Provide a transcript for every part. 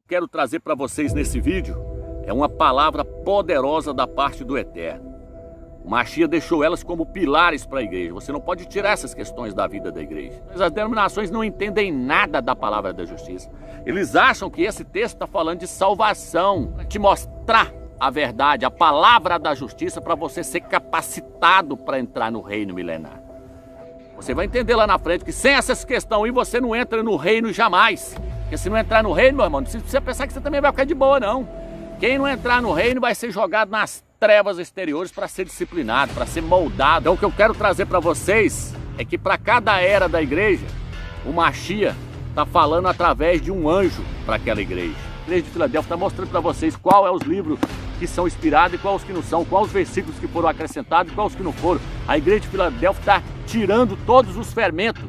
Quero trazer para vocês nesse vídeo é uma palavra poderosa da parte do Eterno. O Mashiach deixou elas como pilares para a igreja. Você não pode tirar essas questões da vida da igreja. As denominações não entendem nada da palavra da justiça. Eles acham que esse texto está falando de salvação, te mostrar a verdade, a palavra da justiça para você ser capacitado para entrar no reino milenar. Você vai entender lá na frente que sem essas questões aí você não entra no reino jamais. Porque se não entrar no reino, meu irmão, não precisa pensar que você também vai ficar de boa, não. Quem não entrar no reino vai ser jogado nas trevas exteriores para ser disciplinado, para ser moldado. Então o que eu quero trazer para vocês é que para cada era da igreja, o Mashiach está falando através de um anjo para aquela igreja. A igreja de Filadélfia está mostrando para vocês qual é os livros que são inspirados e quais os que não são, quais os versículos que foram acrescentados e quais os que não foram. A igreja de Filadélfia está tirando todos os fermentos.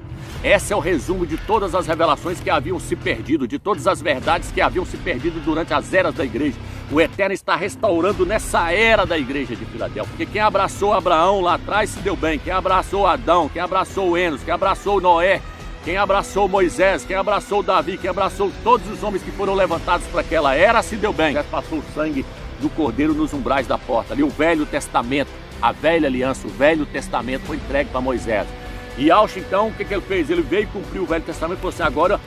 Esse é o resumo de todas as revelações que haviam se perdido, de todas as verdades que haviam se perdido durante as eras da igreja. O Eterno está restaurando nessa era da igreja de Filadélfia. Porque quem abraçou Abraão lá atrás se deu bem. Quem abraçou Adão, quem abraçou Enos, quem abraçou Noé, quem abraçou Moisés, quem abraçou Davi, quem abraçou todos os homens que foram levantados para aquela era se deu bem. Passou o sangue do Cordeiro nos umbrais da porta. Ali o Velho Testamento, a velha aliança, o Velho Testamento foi entregue para Moisés. E Yahshua, então, o que ele fez? Ele veio cumprir o Velho Testamento e falou assim, agora,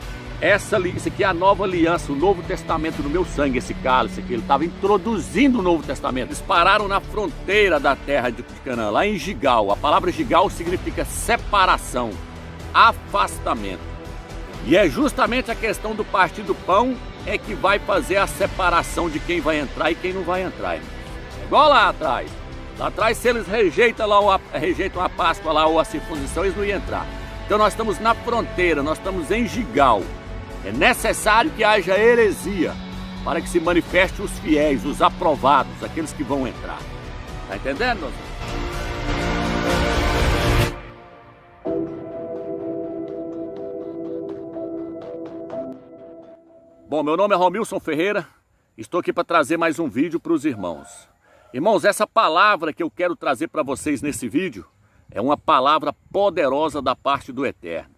isso aqui é a nova aliança, o Novo Testamento no meu sangue, esse cálice aqui. Ele estava introduzindo o Novo Testamento. Eles pararam na fronteira da terra de Canaã, lá em Gigal. A palavra Gigal significa separação, afastamento. E é justamente a questão do partir do pão é que vai fazer a separação de quem vai entrar e quem não vai entrar. Irmão. Igual lá atrás. Lá atrás, se eles rejeitam a Páscoa lá ou a circuncisão, eles não iam entrar. Então nós estamos na fronteira, nós estamos em Gigal. É necessário que haja heresia para que se manifeste os fiéis, os aprovados, aqueles que vão entrar. Tá entendendo, meus irmãos? Bom, meu nome é Romilson Ferreira, estou aqui para trazer mais um vídeo para os irmãos. Irmãos, essa palavra que eu quero trazer para vocês nesse vídeo é uma palavra poderosa da parte do Eterno.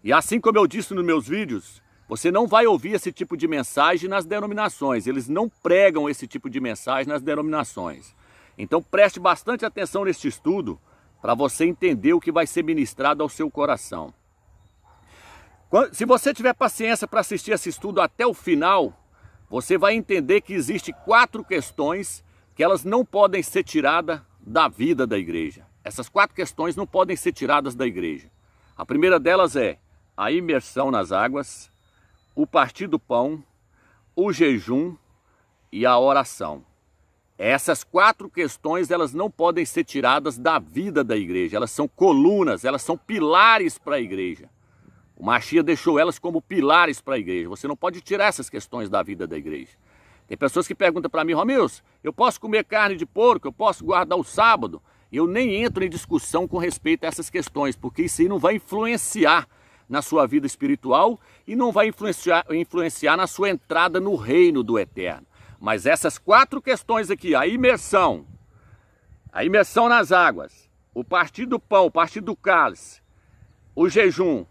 E assim como eu disse nos meus vídeos, você não vai ouvir esse tipo de mensagem nas denominações. Eles não pregam esse tipo de mensagem nas denominações. Então preste bastante atenção neste estudo para você entender o que vai ser ministrado ao seu coração. Se você tiver paciência para assistir esse estudo até o final, você vai entender que existem 4 questões que elas não podem ser tiradas da vida da igreja. Essas 4 questões não podem ser tiradas da igreja. A primeira delas é a imersão nas águas, o partir do pão, o jejum e a oração. Essas 4 questões elas não podem ser tiradas da vida da igreja. Elas são colunas, elas são pilares para a igreja. O Mashiach deixou elas como pilares para a igreja. Você não pode tirar essas questões da vida da igreja. Tem pessoas que perguntam para mim, Romilson, eu posso comer carne de porco, eu posso guardar o sábado? Eu nem entro em discussão com respeito a essas questões, porque isso aí não vai influenciar na sua vida espiritual e não vai influenciar na sua entrada no reino do Eterno. Mas essas 4 questões aqui, a imersão nas águas, o partir do pão, o partir do cálice, o jejum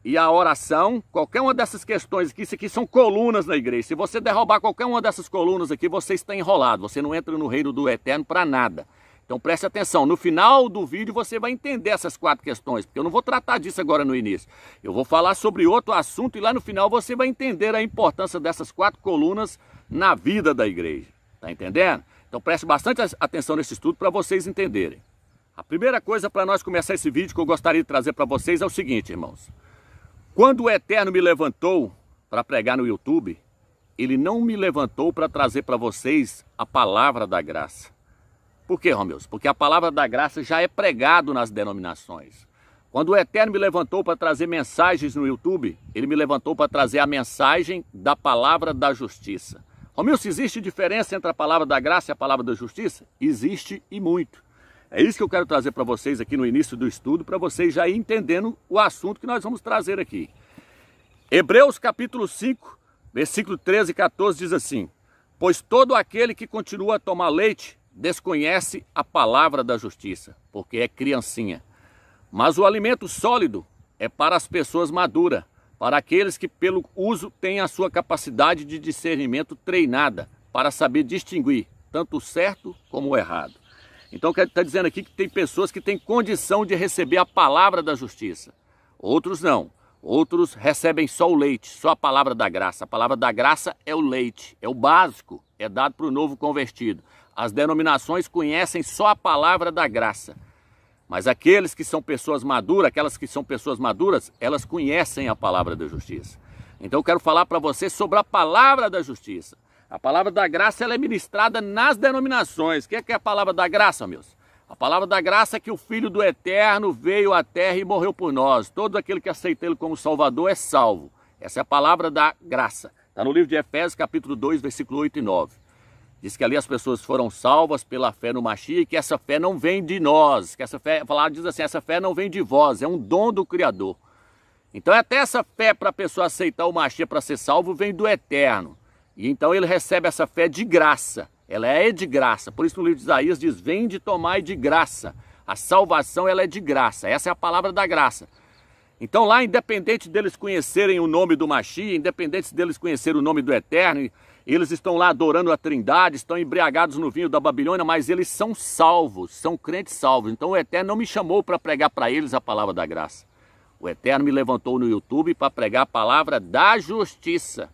e a oração, qualquer uma dessas questões aqui, isso aqui são colunas na igreja. Se você derrubar qualquer uma dessas colunas aqui, você está enrolado. Você não entra no reino do Eterno para nada. Então preste atenção. No final do vídeo você vai entender essas 4 questões. Porque eu não vou tratar disso agora no início. Eu vou falar sobre outro assunto e lá no final você vai entender a importância dessas 4 colunas na vida da igreja. Tá entendendo? Então preste bastante atenção nesse estudo para vocês entenderem. A primeira coisa para nós começar esse vídeo que eu gostaria de trazer para vocês é o seguinte, irmãos. Quando o Eterno me levantou para pregar no YouTube, Ele não me levantou para trazer para vocês a palavra da graça. Por quê, Romilson? Porque a palavra da graça já é pregado nas denominações. Quando o Eterno me levantou para trazer mensagens no YouTube, Ele me levantou para trazer a mensagem da palavra da justiça. Romilson, existe diferença entre a palavra da graça e a palavra da justiça? Existe e muito. É isso que eu quero trazer para vocês aqui no início do estudo, para vocês já ir entendendo o assunto que nós vamos trazer aqui. Hebreus capítulo 5, versículo 13 e 14 diz assim: pois todo aquele que continua a tomar leite desconhece a palavra da justiça, porque é criancinha. Mas o alimento sólido é para as pessoas maduras, para aqueles que pelo uso têm a sua capacidade de discernimento treinada para saber distinguir tanto o certo como o errado. Então está dizendo aqui que tem pessoas que têm condição de receber a palavra da justiça. Outros não. Outros recebem só o leite, só a palavra da graça. A palavra da graça é o leite, é o básico, é dado para o novo convertido. As denominações conhecem só a palavra da graça. Mas aqueles que são pessoas maduras, aquelas que são pessoas maduras, elas conhecem a palavra da justiça. Então eu quero falar para você sobre a palavra da justiça. A palavra da graça ela é ministrada nas denominações. O que é a palavra da graça, meus? A palavra da graça é que o Filho do Eterno veio à terra e morreu por nós. Todo aquele que aceita Ele como Salvador é salvo. Essa é a palavra da graça. Está no livro de Efésios, capítulo 2, versículo 8 e 9. Diz que ali as pessoas foram salvas pela fé no Mashiach e que essa fé não vem de nós. Que essa fé, a palavra diz assim, essa fé não vem de vós, é um dom do Criador. Então até essa fé para a pessoa aceitar o Mashiach para ser salvo vem do Eterno. E então ele recebe essa fé de graça. Ela é de graça. Por isso no livro de Isaías diz, vem de tomai de graça. A salvação ela é de graça. Essa é a palavra da graça. Então lá, independente deles conhecerem o nome do Mashiach, independente deles conhecerem o nome do Eterno, eles estão lá adorando a Trindade, estão embriagados no vinho da Babilônia, mas eles são salvos, são crentes salvos. Então o Eterno não me chamou para pregar para eles a palavra da graça. O Eterno me levantou no YouTube para pregar a palavra da justiça.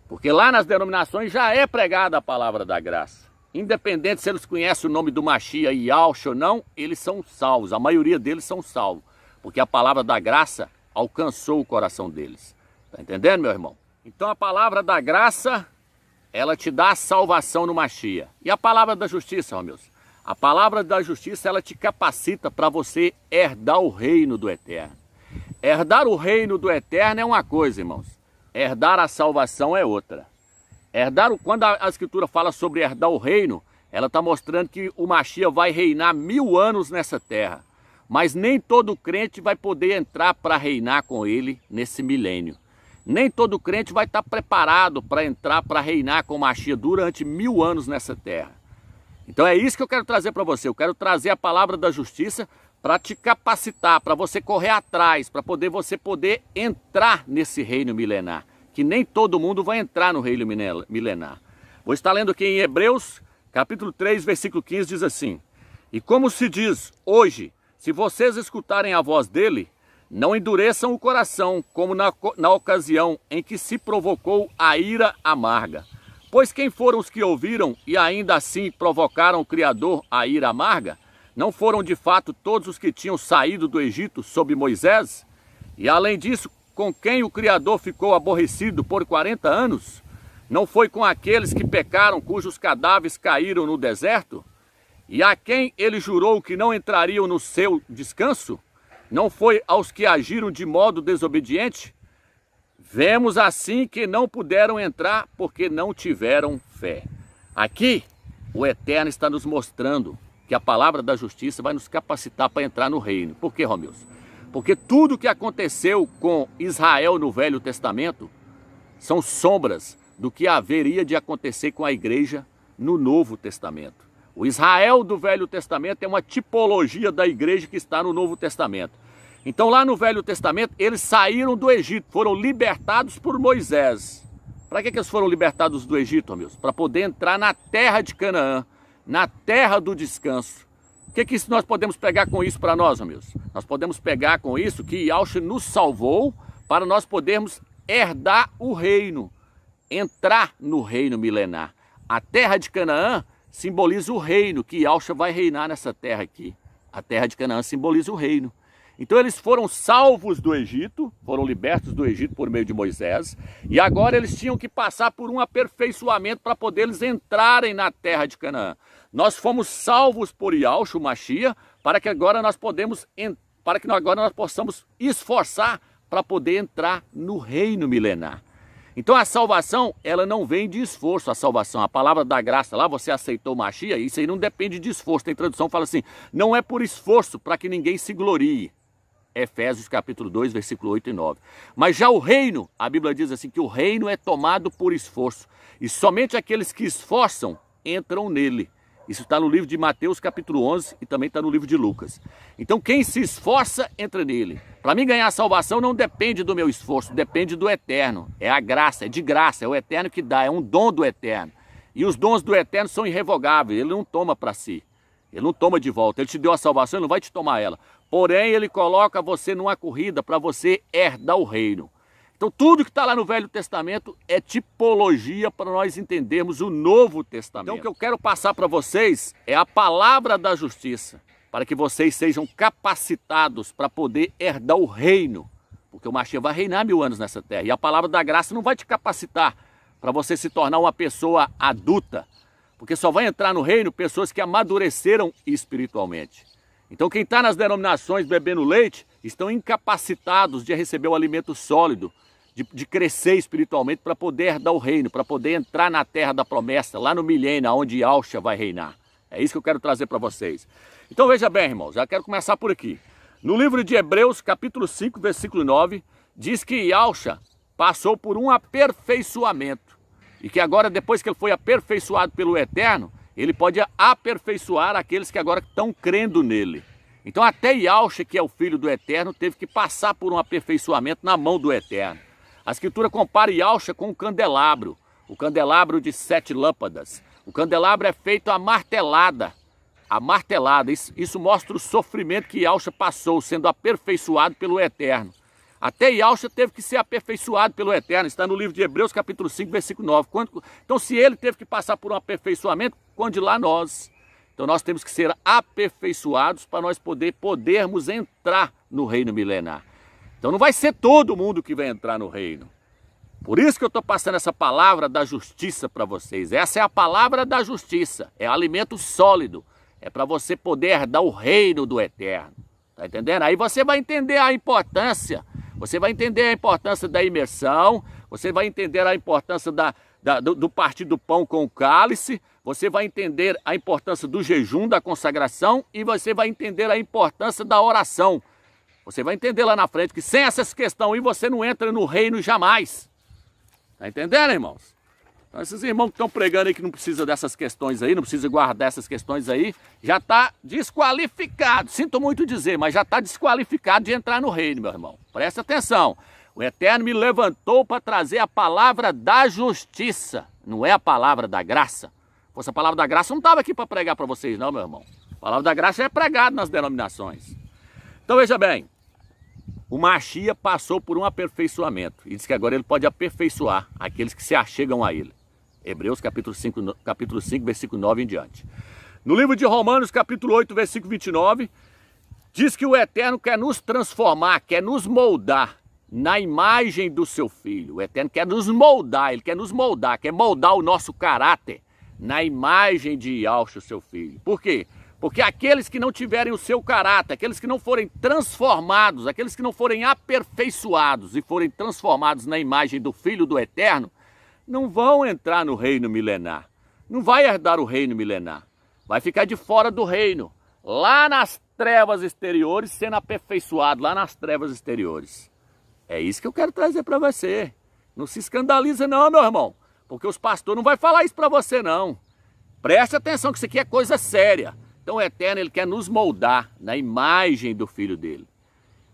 Porque lá nas denominações já é pregada a palavra da graça. Independente se eles conhecem o nome do Mashiach e Yahshua ou não, eles são salvos. A maioria deles são salvos. Porque a palavra da graça alcançou o coração deles. Está entendendo, meu irmão? Então a palavra da graça, ela te dá a salvação no Mashiach. E a palavra da justiça, ó meus? A palavra da justiça, ela te capacita para você herdar o reino do Eterno. Herdar o reino do Eterno é uma coisa, irmãos. Herdar a salvação é outra. Quando a Escritura fala sobre herdar o reino, ela está mostrando que o Mashiach vai reinar 1000 anos nessa terra. Mas nem todo crente vai poder entrar para reinar com ele nesse milênio. Nem todo crente vai estar preparado para entrar para reinar com o Mashiach durante 1000 anos nessa terra. Então é isso que eu quero trazer para você. Eu quero trazer a palavra da justiça para te capacitar, para você correr atrás, para você poder entrar nesse reino milenar. Que nem todo mundo vai entrar no reino milenar. Vou estar lendo aqui em Hebreus, capítulo 3, versículo 15, diz assim: E como se diz, hoje, se vocês escutarem a voz dele, não endureçam o coração, como na ocasião em que se provocou a ira amarga. Pois quem foram os que ouviram e ainda assim provocaram o Criador a ira amarga? Não foram de fato todos os que tinham saído do Egito sob Moisés? E além disso, com quem o Criador ficou aborrecido por 40 anos? Não foi com aqueles que pecaram, cujos cadáveres caíram no deserto? E a quem ele jurou que não entrariam no seu descanso? Não foi aos que agiram de modo desobediente? Vemos assim que não puderam entrar porque não tiveram fé. Aqui, o Eterno está nos mostrando que a palavra da justiça vai nos capacitar para entrar no reino. Por quê, Romeus? Porque tudo que aconteceu com Israel no Velho Testamento são sombras do que haveria de acontecer com a igreja no Novo Testamento. O Israel do Velho Testamento é uma tipologia da igreja que está no Novo Testamento. Então lá no Velho Testamento eles saíram do Egito, foram libertados por Moisés. Para que eles foram libertados do Egito, meus? Para poder entrar na terra de Canaã, na terra do descanso. O que nós podemos pegar com isso para nós, meus? Nós podemos pegar com isso que Yahshua nos salvou para nós podermos herdar o reino, entrar no reino milenar. A terra de Canaã simboliza o reino, que Yahshua vai reinar nessa terra aqui. A terra de Canaã simboliza o reino. Então eles foram salvos do Egito, foram libertos do Egito por meio de Moisés, e agora eles tinham que passar por um aperfeiçoamento para poder eles entrarem na terra de Canaã. Nós fomos salvos por Yahshua, o Mashiach, para que agora nós possamos esforçar para poder entrar no reino milenar. Então a salvação, ela não vem de esforço, a salvação, a palavra da graça lá, você aceitou o Mashiach, isso aí não depende de esforço. Tem tradução que fala assim, não é por esforço para que ninguém se glorie. Efésios capítulo 2, versículo 8 e 9. Mas já o reino, a Bíblia diz assim, que o reino é tomado por esforço. E somente aqueles que esforçam entram nele. Isso está no livro de Mateus capítulo 11 e também está no livro de Lucas. Então quem se esforça, entra nele. Para mim ganhar a salvação não depende do meu esforço, depende do eterno. É a graça, é de graça, é o eterno que dá, é um dom do eterno. E os dons do eterno são irrevogáveis, ele não toma para si. Ele não toma de volta, ele te deu a salvação, ele não vai te tomar ela. Porém, ele coloca você numa corrida para você herdar o reino. Então tudo que está lá no Velho Testamento é tipologia para nós entendermos o Novo Testamento. Então o que eu quero passar para vocês é a palavra da justiça, para que vocês sejam capacitados para poder herdar o reino. Porque o Mashiach vai reinar 1000 anos nessa terra. E a palavra da graça não vai te capacitar para você se tornar uma pessoa adulta. Porque só vai entrar no reino pessoas que amadureceram espiritualmente. Então quem está nas denominações bebendo leite, estão incapacitados de receber o alimento sólido, de crescer espiritualmente para poder herdar o reino, para poder entrar na terra da promessa, lá no milênio, onde Yahshua vai reinar. É isso que eu quero trazer para vocês. Então veja bem, irmãos, já quero começar por aqui. No livro de Hebreus, capítulo 5, versículo 9, diz que Yahshua passou por um aperfeiçoamento. E que agora, depois que ele foi aperfeiçoado pelo Eterno, ele pode aperfeiçoar aqueles que agora estão crendo nele. Então até Yahshua, que é o Filho do Eterno, teve que passar por um aperfeiçoamento na mão do Eterno. A Escritura compara Yahshua com um candelabro, o candelabro de 7 lâmpadas. O candelabro é feito a martelada. Isso mostra o sofrimento que Yahshua passou, sendo aperfeiçoado pelo Eterno. Até Yahshua teve que ser aperfeiçoado pelo Eterno, está no livro de Hebreus, capítulo 5, versículo 9. Então, se ele teve que passar por um aperfeiçoamento, quando lá nós. Então, nós temos que ser aperfeiçoados para nós podermos entrar no reino milenar. Então, não vai ser todo mundo que vai entrar no reino. Por isso que eu estou passando essa palavra da justiça para vocês. Essa é a palavra da justiça, é alimento sólido. É para você poder herdar o reino do Eterno. Está entendendo? Aí você vai entender a importância. Você vai entender a importância da imersão. Você vai entender a importância do partir do pão com o cálice. Você vai entender a importância do jejum, da consagração. E você vai entender a importância da oração. Você vai entender lá na frente que sem essas questões aí você não entra no reino jamais. Está entendendo, irmãos? Então, esses irmãos que estão pregando aí que não precisa dessas questões aí, não precisa guardar essas questões aí, já está desqualificado. Sinto muito dizer, mas já está desqualificado de entrar no reino, meu irmão. Presta atenção. O Eterno me levantou para trazer a palavra da justiça, não é a palavra da graça. Essa palavra da graça não estava aqui para pregar para vocês não, meu irmão. A palavra da graça é pregada nas denominações. Então veja bem, o Mashiach passou por um aperfeiçoamento e diz que agora ele pode aperfeiçoar aqueles que se achegam a ele. Hebreus capítulo 5, versículo 9 em diante. No livro de Romanos, capítulo 8, versículo 29, diz que o Eterno quer nos transformar, quer nos moldar na imagem do seu Filho. O Eterno quer nos moldar, ele quer nos moldar, quer moldar o nosso caráter na imagem de Yahshua, seu Filho. Por quê? Porque aqueles que não tiverem o seu caráter, aqueles que não forem transformados, aqueles que não forem aperfeiçoados e forem transformados na imagem do Filho do Eterno, não vão entrar no reino milenar. Não vai herdar o reino milenar. Vai ficar de fora do reino. Lá nas trevas exteriores, sendo aperfeiçoado lá nas trevas exteriores. É isso que eu quero trazer para você. Não se escandaliza não, meu irmão. Porque os pastores não vão falar isso para você não. Preste atenção que isso aqui é coisa séria. Então o Eterno, ele quer nos moldar na imagem do Filho dele.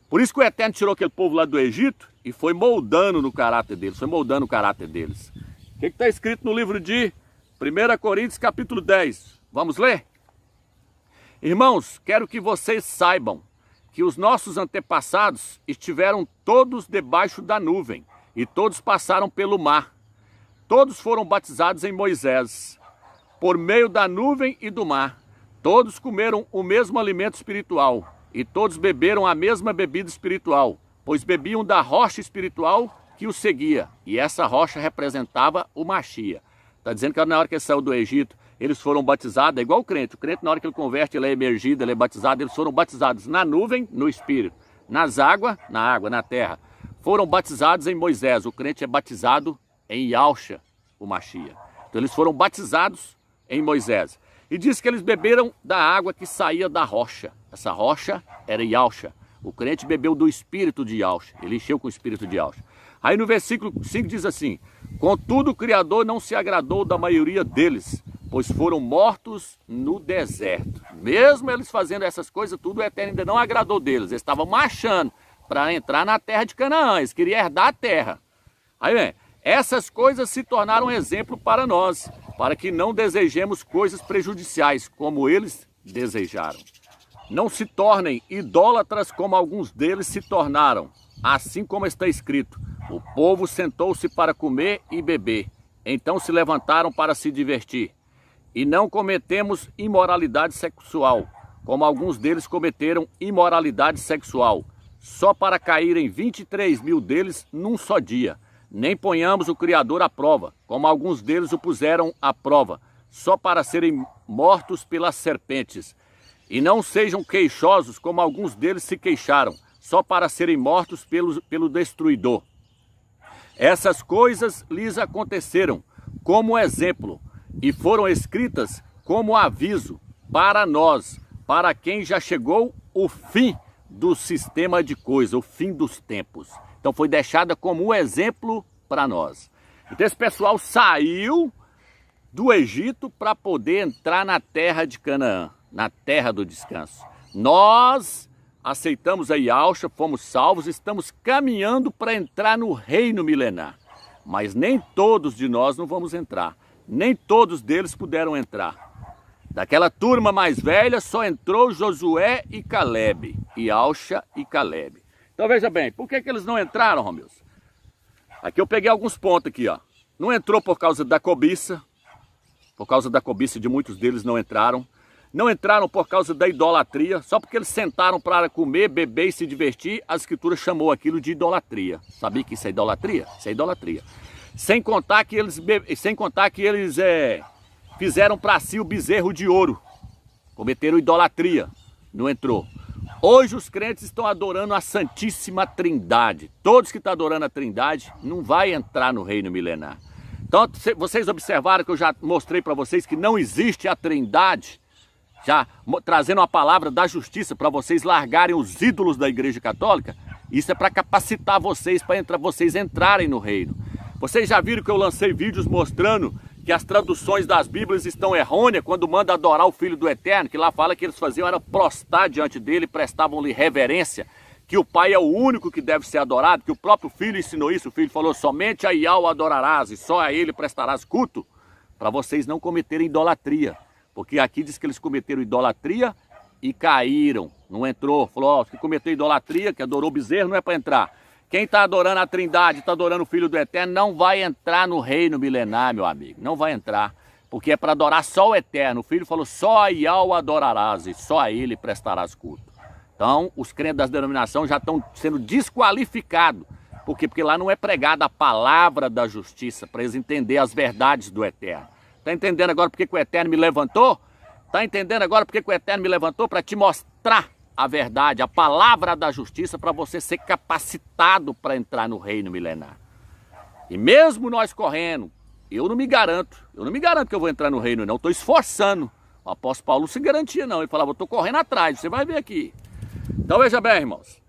Por isso que o Eterno tirou aquele povo lá do Egito e foi moldando no caráter deles, foi moldando o caráter deles. O que está escrito no livro de 1 Coríntios capítulo 10? Vamos ler? Irmãos, quero que vocês saibam que os nossos antepassados estiveram todos debaixo da nuvem e todos passaram pelo mar. Todos foram batizados em Moisés, por meio da nuvem e do mar. Todos comeram o mesmo alimento espiritual e todos beberam a mesma bebida espiritual, pois bebiam da rocha espiritual que os seguia. E essa rocha representava o Mashiach. Está dizendo que na hora que ele saiu do Egito, eles foram batizados, é igual o crente. O crente, na hora que ele converte, ele é emergido, ele é batizado, eles foram batizados na nuvem, no Espírito, nas águas, na terra. Foram batizados em Moisés. O crente é batizado em Yahshua, o Mashiach. Então eles foram batizados em Moisés. E diz que eles beberam da água que saía da rocha. Essa rocha era Yahshua. O crente bebeu do Espírito de Yahshua. Ele encheu com o Espírito de Yahshua. Aí no versículo 5 diz assim: contudo o Criador não se agradou da maioria deles, pois foram mortos no deserto. Mesmo eles fazendo essas coisas, tudo o Eterno ainda não agradou deles. Eles estavam marchando para entrar na terra de Canaã, eles queriam herdar a terra. Aí vem, essas coisas se tornaram exemplo para nós, para que não desejemos coisas prejudiciais, como eles desejaram. Não se tornem idólatras como alguns deles se tornaram, assim como está escrito: o povo sentou-se para comer e beber, então se levantaram para se divertir. E não cometemos imoralidade sexual, como alguns deles cometeram imoralidade sexual, só para caírem 23.000 deles num só dia. Nem ponhamos o Criador à prova, como alguns deles o puseram à prova, só para serem mortos pelas serpentes. E não sejam queixosos, como alguns deles se queixaram, só para serem mortos pelo destruidor. Essas coisas lhes aconteceram como exemplo, e foram escritas como aviso para nós, para quem já chegou o fim do sistema de coisas, o fim dos tempos. Então foi deixada como um exemplo para nós. Então esse pessoal saiu do Egito para poder entrar na terra de Canaã, na terra do descanso. Nós aceitamos a Yahshua, fomos salvos, estamos caminhando para entrar no reino milenar. Mas nem todos de nós não vamos entrar. Nem todos deles puderam entrar. Daquela turma mais velha só entrou Josué e Caleb, Yahshua e Caleb. Então veja bem, por que eles não entraram, Romilson? Aqui eu peguei alguns pontos aqui, ó. Não entrou por causa da cobiça. Por causa da cobiça de muitos deles não entraram. Não entraram por causa da idolatria. Só porque eles sentaram para comer, beber e se divertir, a Escritura chamou aquilo de idolatria. Sabia que isso é idolatria? Isso é idolatria. Sem contar que eles fizeram para si o bezerro de ouro. Cometeram idolatria. Não entrou. Hoje os crentes estão adorando a Santíssima Trindade. Todos que estão adorando a Trindade não vai entrar no reino milenar. Então vocês observaram que eu já mostrei para vocês que não existe a Trindade, já trazendo a palavra da justiça para vocês largarem os ídolos da Igreja Católica. Isso é para capacitar vocês, para vocês entrarem no reino. Vocês já viram que eu lancei vídeos mostrando que as traduções das Bíblias estão errôneas quando manda adorar o Filho do Eterno, que lá fala que eles faziam era prostrar diante dele, prestavam-lhe reverência, que o Pai é o único que deve ser adorado, que o próprio Filho ensinou isso. O Filho falou: somente a Yahweh adorarás e só a ele prestarás culto, para vocês não cometerem idolatria. Porque aqui diz que eles cometeram idolatria e caíram, não entrou. Falou: ó, se cometeu idolatria, que adorou o bezerro, não é para entrar. Quem está adorando a Trindade, está adorando o Filho do Eterno, não vai entrar no reino milenar, meu amigo. Não vai entrar, porque é para adorar só o Eterno. O Filho falou: só a Yahweh adorarás e só a ele prestarás culto. Então, os crentes das denominações já estão sendo desqualificados. Por quê? Porque lá não é pregada a palavra da justiça, para eles entenderem as verdades do Eterno. Está entendendo agora por que o Eterno me levantou? Está entendendo agora por que o Eterno me levantou? Para te mostrar a verdade, a palavra da justiça, para você ser capacitado para entrar no reino milenar. E mesmo nós correndo, eu não me garanto que eu vou entrar no reino, não. Estou esforçando. O apóstolo Paulo não se garantia, não. Ele falava: eu estou correndo atrás, você vai ver aqui. Então veja bem, irmãos.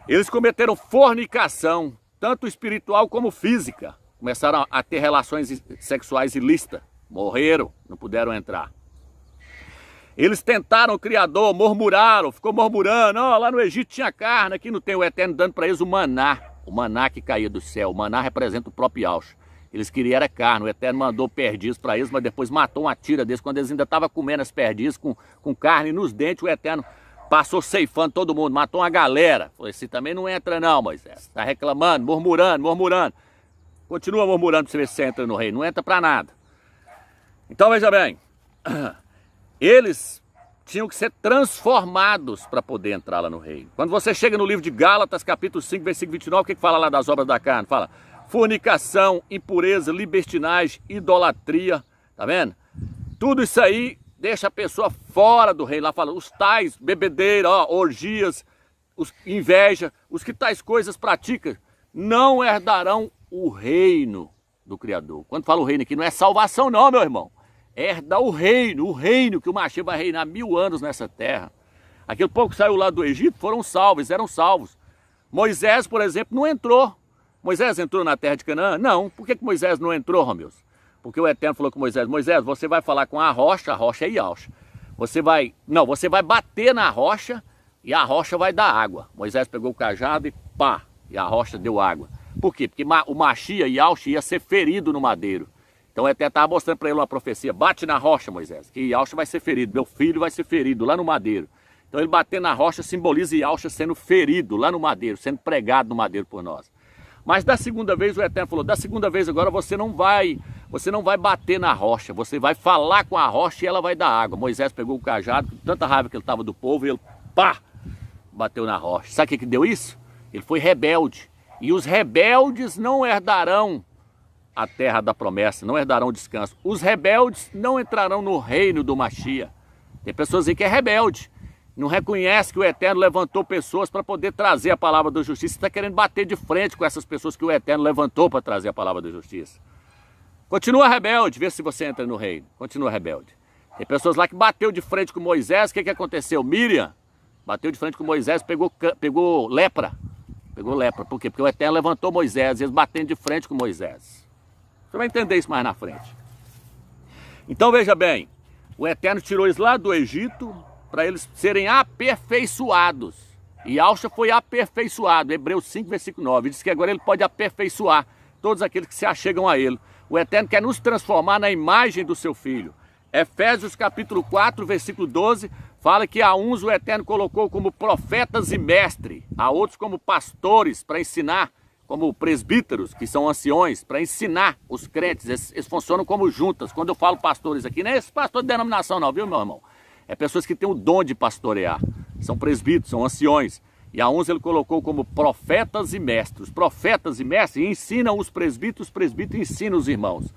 Eles cometeram fornicação, tanto espiritual como física. Começaram a ter relações sexuais ilícitas. Morreram, não puderam entrar. Eles tentaram o Criador, murmuraram, ficou murmurando: ó, lá no Egito tinha carne, aqui não tem. O Eterno dando para eles o maná que caía do céu. O maná representa o próprio Yahshua. Eles queriam era carne, o Eterno mandou perdizes para eles, mas depois matou uma tira deles. Quando eles ainda estavam comendo as perdizes com carne nos dentes, o Eterno passou ceifando todo mundo, matou uma galera. Falei: esse também não entra não, Moisés. Está reclamando, murmurando. Continua murmurando para você ver se você entra no reino. Não entra para nada. Então veja bem, eles tinham que ser transformados para poder entrar lá no reino. Quando você chega no livro de Gálatas, capítulo 5, versículo 29, o que fala lá das obras da carne? Fala: fornicação, impureza, libertinagem, idolatria, tá vendo? Tudo isso aí deixa a pessoa fora do reino. Lá fala: os tais, bebedeira, orgias, inveja, os que tais coisas praticam, não herdarão o reino do Criador. Quando fala o reino aqui, não é salvação não, meu irmão. Herdar o reino que o Mashiach vai reinar 1000 anos nessa terra. Aquele povo que saiu lá do Egito foram salvos, eram salvos. Moisés, por exemplo, não entrou. Moisés entrou na terra de Canaã? Não. Por que Moisés não entrou, Romilson? Porque o Eterno falou com Moisés, Moisés, você vai falar com a rocha é Yalcha. Você vai bater na rocha e a rocha vai dar água. Moisés pegou o cajado e pá, e a rocha deu água. Por quê? Porque o Machia, Yalcha, ia ser ferido no madeiro. Então o Eterno estava mostrando para ele uma profecia, bate na rocha, Moisés, que Yalcha vai ser ferido, meu filho vai ser ferido lá no madeiro. Então ele bater na rocha simboliza Yalcha sendo ferido lá no madeiro, sendo pregado no madeiro por nós. Mas da segunda vez o Eterno falou, da segunda vez agora você não vai bater na rocha, você vai falar com a rocha e ela vai dar água. Moisés pegou o cajado, com tanta raiva que ele estava do povo, e ele, pá, bateu na rocha. Sabe o que deu isso? Ele foi rebelde. E os rebeldes não herdarão a terra da promessa, não herdarão o descanso. Os rebeldes não entrarão no reino do Machia. Tem pessoas aí que é rebelde, não reconhece que o Eterno levantou pessoas para poder trazer a palavra da justiça. Está querendo bater de frente com essas pessoas que o Eterno levantou para trazer a palavra da justiça. Continua rebelde, vê se você entra no reino. Continua rebelde. Tem pessoas lá que bateu de frente com Moisés. O que aconteceu? Miriam bateu de frente com Moisés, pegou lepra. Pegou lepra. Por quê? Porque o Eterno levantou Moisés e eles batendo de frente com Moisés. Você vai entender isso mais na frente. Então veja bem, o Eterno tirou eles lá do Egito para eles serem aperfeiçoados. E Yalcha foi aperfeiçoado. Hebreus 5, versículo 9. Diz que agora ele pode aperfeiçoar todos aqueles que se achegam a ele. O Eterno quer nos transformar na imagem do seu Filho. Efésios capítulo 4, versículo 12, fala que a uns o Eterno colocou como profetas e mestres, a outros como pastores para ensinar, como presbíteros, que são anciões, para ensinar os crentes. Eles funcionam como juntas. Quando eu falo pastores aqui, não é esse pastor de denominação não, viu, meu irmão? É pessoas que têm o dom de pastorear. São presbíteros, são anciões. E a uns ele colocou como profetas e mestres. Profetas e mestres ensinam os presbíteros ensinam os irmãos.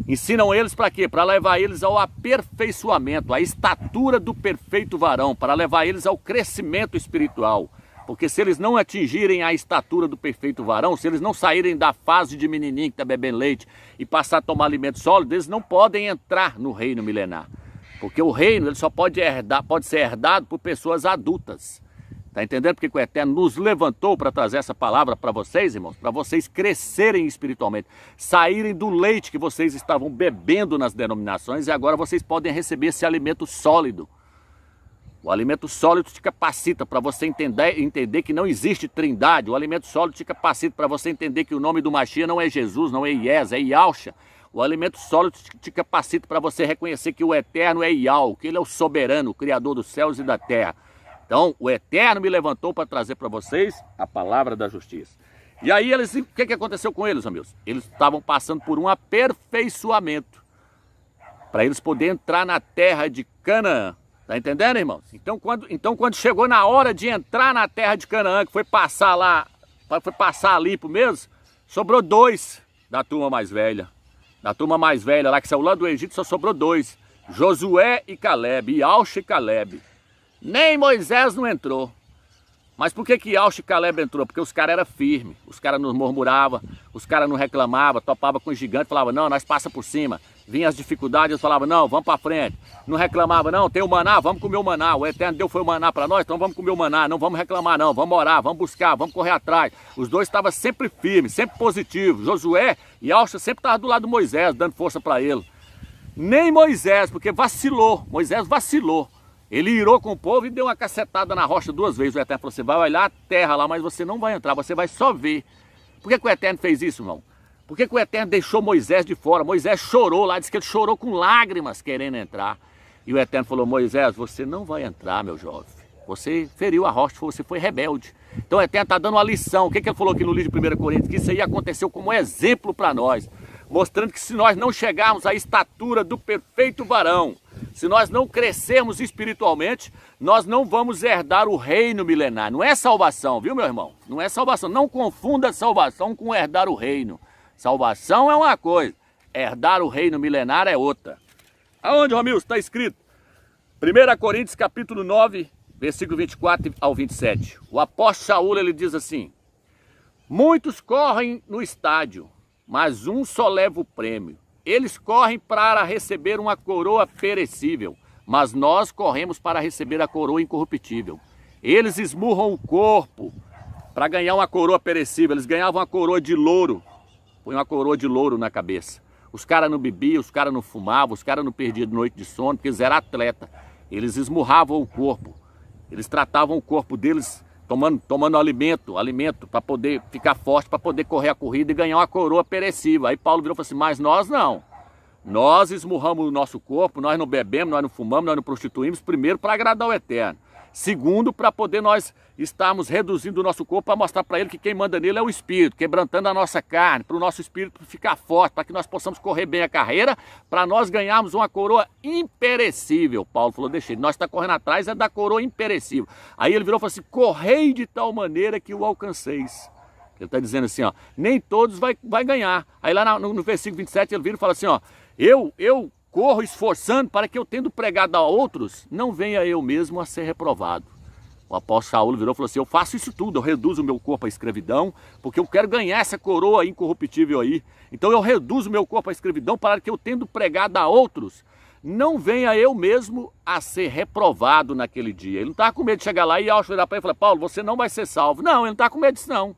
Ensinam eles para quê? Para levar eles ao aperfeiçoamento, à estatura do perfeito varão, para levar eles ao crescimento espiritual. Porque se eles não atingirem a estatura do perfeito varão, se eles não saírem da fase de menininho que está bebendo leite e passar a tomar alimento sólido, eles não podem entrar no reino milenar. Porque o reino ele só pode ser herdado por pessoas adultas. Está entendendo porque o Eterno nos levantou para trazer essa palavra para vocês, irmãos? Para vocês crescerem espiritualmente, saírem do leite que vocês estavam bebendo nas denominações e agora vocês podem receber esse alimento sólido. O alimento sólido te capacita para você entender que não existe trindade. O alimento sólido te capacita para você entender que o nome do Machia não é Jesus, não é Iés, é Yalcha. O alimento sólido te capacita para você reconhecer que o Eterno é Yal, que Ele é o soberano, o Criador dos céus e da terra. Então, o Eterno me levantou para trazer para vocês a palavra da justiça. E aí, o que aconteceu com eles, amigos? Eles estavam passando por um aperfeiçoamento para eles poderem entrar na terra de Canaã. Tá entendendo, irmãos? Então, quando chegou na hora de entrar na terra de Canaã, que foi passar lá, foi passar limpo mesmo, sobrou 2 da turma mais velha. Da turma mais velha lá que saiu lá do Egito, só sobrou 2. Josué e Caleb, Yalcha e Caleb. Nem Moisés não entrou. Mas por que Yalcha e Caleb entrou? Porque os caras eram firmes, os caras não murmuravam, os caras não reclamavam, topavam com os gigantes, falavam, não, nós passa por cima. Vinha as dificuldades, eles falavam, não, vamos para frente. Não reclamavam, não, tem o maná, vamos comer o maná. O Eterno deu foi o maná para nós, então vamos comer o maná. Não vamos reclamar não, vamos orar, vamos buscar, vamos correr atrás. Os dois estavam sempre firmes, sempre positivos. Josué e Yalcha sempre estavam do lado de Moisés, dando força para ele. Nem Moisés, porque vacilou, Moisés vacilou. Ele irou com o povo e deu uma cacetada na rocha 2 vezes. O Eterno falou, você vai olhar a terra lá, mas você não vai entrar, você vai só ver. Por que o Eterno fez isso, irmão? Por que o Eterno deixou Moisés de fora? Moisés chorou lá, disse que ele chorou com lágrimas querendo entrar. E o Eterno falou, Moisés, você não vai entrar, meu jovem. Você feriu a rocha, você foi rebelde. Então o Eterno está dando uma lição. O que ele falou aqui no livro de 1 Coríntios? Que isso aí aconteceu como exemplo para nós. Mostrando que se nós não chegarmos à estatura do perfeito varão, se nós não crescermos espiritualmente, nós não vamos herdar o reino milenar. Não é salvação, viu, meu irmão? Não é salvação. Não confunda salvação com herdar o reino. Salvação é uma coisa, herdar o reino milenar é outra. Aonde, Romilson, está escrito? 1 Coríntios capítulo 9, versículo 24 ao 27. O apóstolo Saúl, ele diz assim, muitos correm no estádio, mas um só leva o prêmio. Eles correm para receber uma coroa perecível, mas nós corremos para receber a coroa incorruptível. Eles esmurram o corpo para ganhar uma coroa perecível, eles ganhavam uma coroa de louro. Põe uma coroa de louro na cabeça. Os caras não bebiam, os caras não fumavam, os caras não perdiam noite de sono, porque eles eram atletas. Eles esmurravam o corpo. Eles tratavam o corpo deles tomando alimento para poder ficar forte, para poder correr a corrida e ganhar uma coroa perecível. Aí Paulo virou e falou assim, mas nós não. Nós esmurramos o nosso corpo, nós não bebemos, nós não fumamos, nós não prostituímos, primeiro para agradar o Eterno. Segundo, para poder nós estarmos reduzindo o nosso corpo para mostrar para ele que quem manda nele é o Espírito, quebrantando a nossa carne, para o nosso Espírito ficar forte, para que nós possamos correr bem a carreira, para nós ganharmos uma coroa imperecível. Paulo falou, deixa ele, nós estamos correndo atrás é da coroa imperecível. Aí ele virou e falou assim, correi de tal maneira que o alcanceis. Ele está dizendo assim, ó, nem todos vai ganhar. Aí lá no versículo 27 ele vira e fala assim, ó, eu corro esforçando para que eu, tendo pregado a outros, não venha eu mesmo a ser reprovado. O apóstolo Saulo virou e falou assim, eu faço isso tudo, eu reduzo o meu corpo à escravidão, porque eu quero ganhar essa coroa incorruptível aí. Então eu reduzo o meu corpo à escravidão para que eu, tendo pregado a outros, não venha eu mesmo a ser reprovado naquele dia. Ele não estava com medo de chegar lá e virar para ele e falar, Paulo, você não vai ser salvo. Não, ele não está com medo disso não.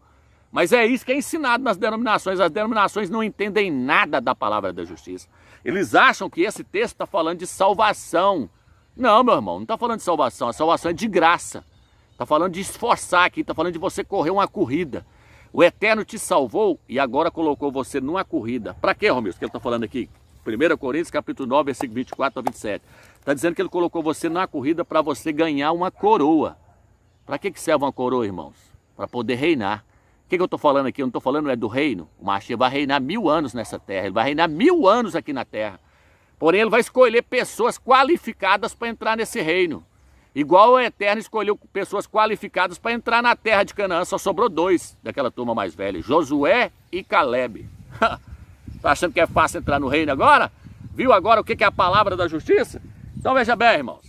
Mas é isso que é ensinado nas denominações. As denominações não entendem nada da palavra da justiça. Eles acham que esse texto está falando de salvação. Não, meu irmão, não está falando de salvação. A salvação é de graça. Está falando de esforçar aqui, está falando de você correr uma corrida. O Eterno te salvou e agora colocou você numa corrida. Para quê, Romilson, que ele está falando aqui? 1 Coríntios, capítulo 9, versículo 24 a 27. Está dizendo que ele colocou você numa corrida para você ganhar uma coroa. Para que serve uma coroa, irmãos? Para poder reinar. O que eu estou falando aqui? Eu não estou falando do reino. O Mashiach vai reinar 1000 anos nessa terra. Ele vai reinar 1000 anos aqui na terra. Porém, ele vai escolher pessoas qualificadas para entrar nesse reino. Igual o Eterno escolheu pessoas qualificadas para entrar na terra de Canaã. Só sobrou 2 daquela turma mais velha. Josué e Caleb. Está achando que é fácil entrar no reino agora? Viu agora o que é a palavra da justiça? Então veja bem, irmãos.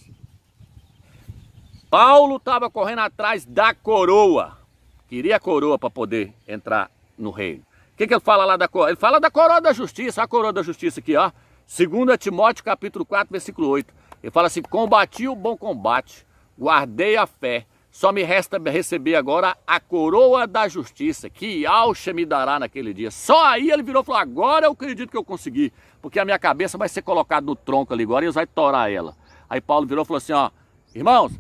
Paulo estava correndo atrás da coroa. Queria a coroa para poder entrar no reino. O que ele fala lá da coroa? Ele fala da coroa da justiça. A coroa da justiça aqui, ó. 2 Timóteo, capítulo 4, versículo 8. Ele fala assim, combati o bom combate, guardei a fé. Só me resta receber agora a coroa da justiça, que Yahshua me dará naquele dia. Só aí ele virou e falou, agora eu acredito que eu consegui. Porque a minha cabeça vai ser colocada no tronco ali agora e eles vão torar ela. Aí Paulo virou e falou assim, ó, irmãos,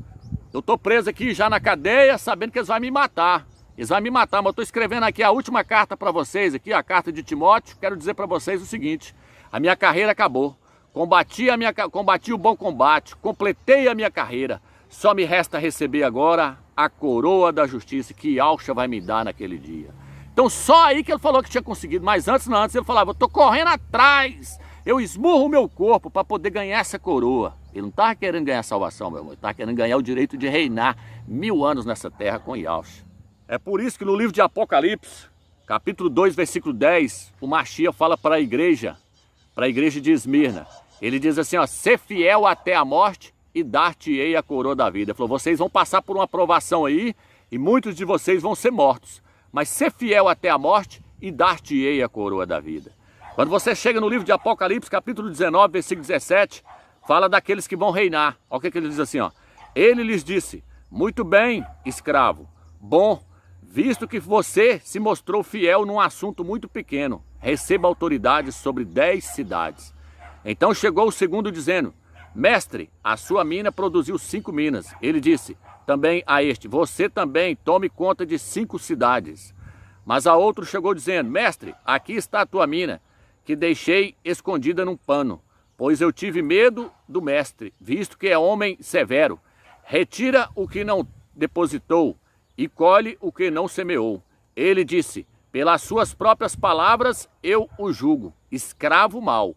eu estou preso aqui já na cadeia, sabendo que eles vão me matar. Eles vão me matar, mas eu estou escrevendo aqui a última carta para vocês, aqui a carta de Timóteo. Quero dizer para vocês o seguinte, a minha carreira acabou. Combati o bom combate, completei a minha carreira. Só me resta receber agora a coroa da justiça que Yahshua vai me dar naquele dia. Então só aí que ele falou que tinha conseguido, mas antes ele falava, eu estou correndo atrás, eu esmurro o meu corpo para poder ganhar essa coroa. Ele não estava querendo ganhar salvação, meu irmão, ele estava querendo ganhar o direito de reinar 1000 anos nessa terra com Yahshua. É por isso que no livro de Apocalipse, capítulo 2, versículo 10, o Mashiach fala para a igreja de Esmirna. Ele diz assim, ó, ser fiel até a morte e dar-te-ei a coroa da vida. Ele falou, vocês vão passar por uma provação aí e muitos de vocês vão ser mortos. Mas ser fiel até a morte e dar-te-ei a coroa da vida. Quando você chega no livro de Apocalipse, capítulo 19, versículo 17, fala daqueles que vão reinar. Olha o que ele diz assim, ó. Ele lhes disse, muito bem, escravo, bom, visto que você se mostrou fiel num assunto muito pequeno, receba autoridade sobre 10 cidades. Então chegou o segundo dizendo, mestre, a sua mina produziu 5 minas. Ele disse também a este, você também tome conta de 5 cidades. Mas a outro chegou dizendo, mestre, aqui está a tua mina, que deixei escondida num pano, pois eu tive medo do mestre, visto que é homem severo. Retira o que não depositou e colhe o que não semeou. Ele disse, pelas suas próprias palavras eu o julgo, escravo mau.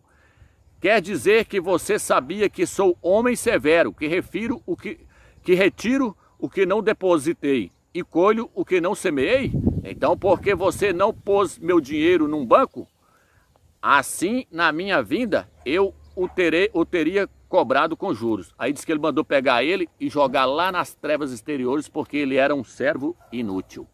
Quer dizer que você sabia que sou homem severo, que retiro o que não depositei e colho o que não semeei? Então, porque você não pôs meu dinheiro num banco, assim na minha vinda eu o teria cobrado com juros. Aí diz que ele mandou pegar ele e jogar lá nas trevas exteriores, porque ele era um servo inútil.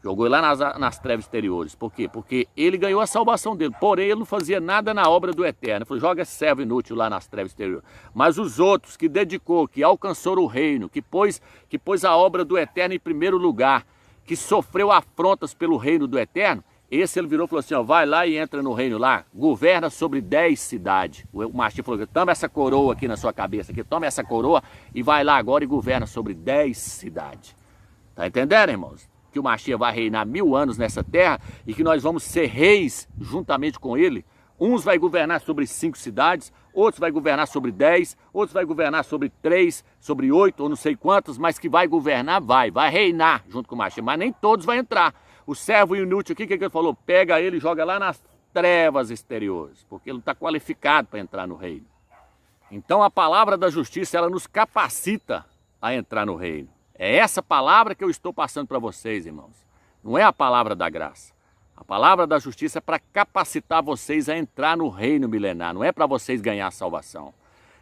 Jogou lá nas trevas exteriores. Por quê? Porque ele ganhou a salvação dele, porém ele não fazia nada na obra do Eterno. Ele falou, joga esse servo inútil lá nas trevas exteriores. Mas os outros que dedicou, que alcançou o reino, que pôs a obra do Eterno em primeiro lugar, que sofreu afrontas pelo reino do Eterno, Esse ele virou e falou assim, ó, vai lá e entra no reino lá, governa sobre 10 cidades. O Mashiach falou, toma essa coroa aqui na sua cabeça, aqui, toma essa coroa e vai lá agora e governa sobre 10 cidades. Tá entendendo, irmãos? Que o Mashiach vai reinar 1000 anos nessa terra e que nós vamos ser reis juntamente com ele. Uns vai governar sobre 5 cidades, outros vai governar sobre 10, outros vai governar sobre 3, sobre 8 ou não sei quantos, mas que vai governar, vai reinar junto com o Mashiach, mas nem todos vão entrar. O servo inútil aqui, o que ele falou? Pega ele e joga lá nas trevas exteriores, porque ele não está qualificado para entrar no reino. Então a palavra da justiça, ela nos capacita a entrar no reino. É essa palavra que eu estou passando para vocês, irmãos. Não é a palavra da graça. A palavra da justiça é para capacitar vocês a entrar no reino milenar, não é para vocês ganhar salvação.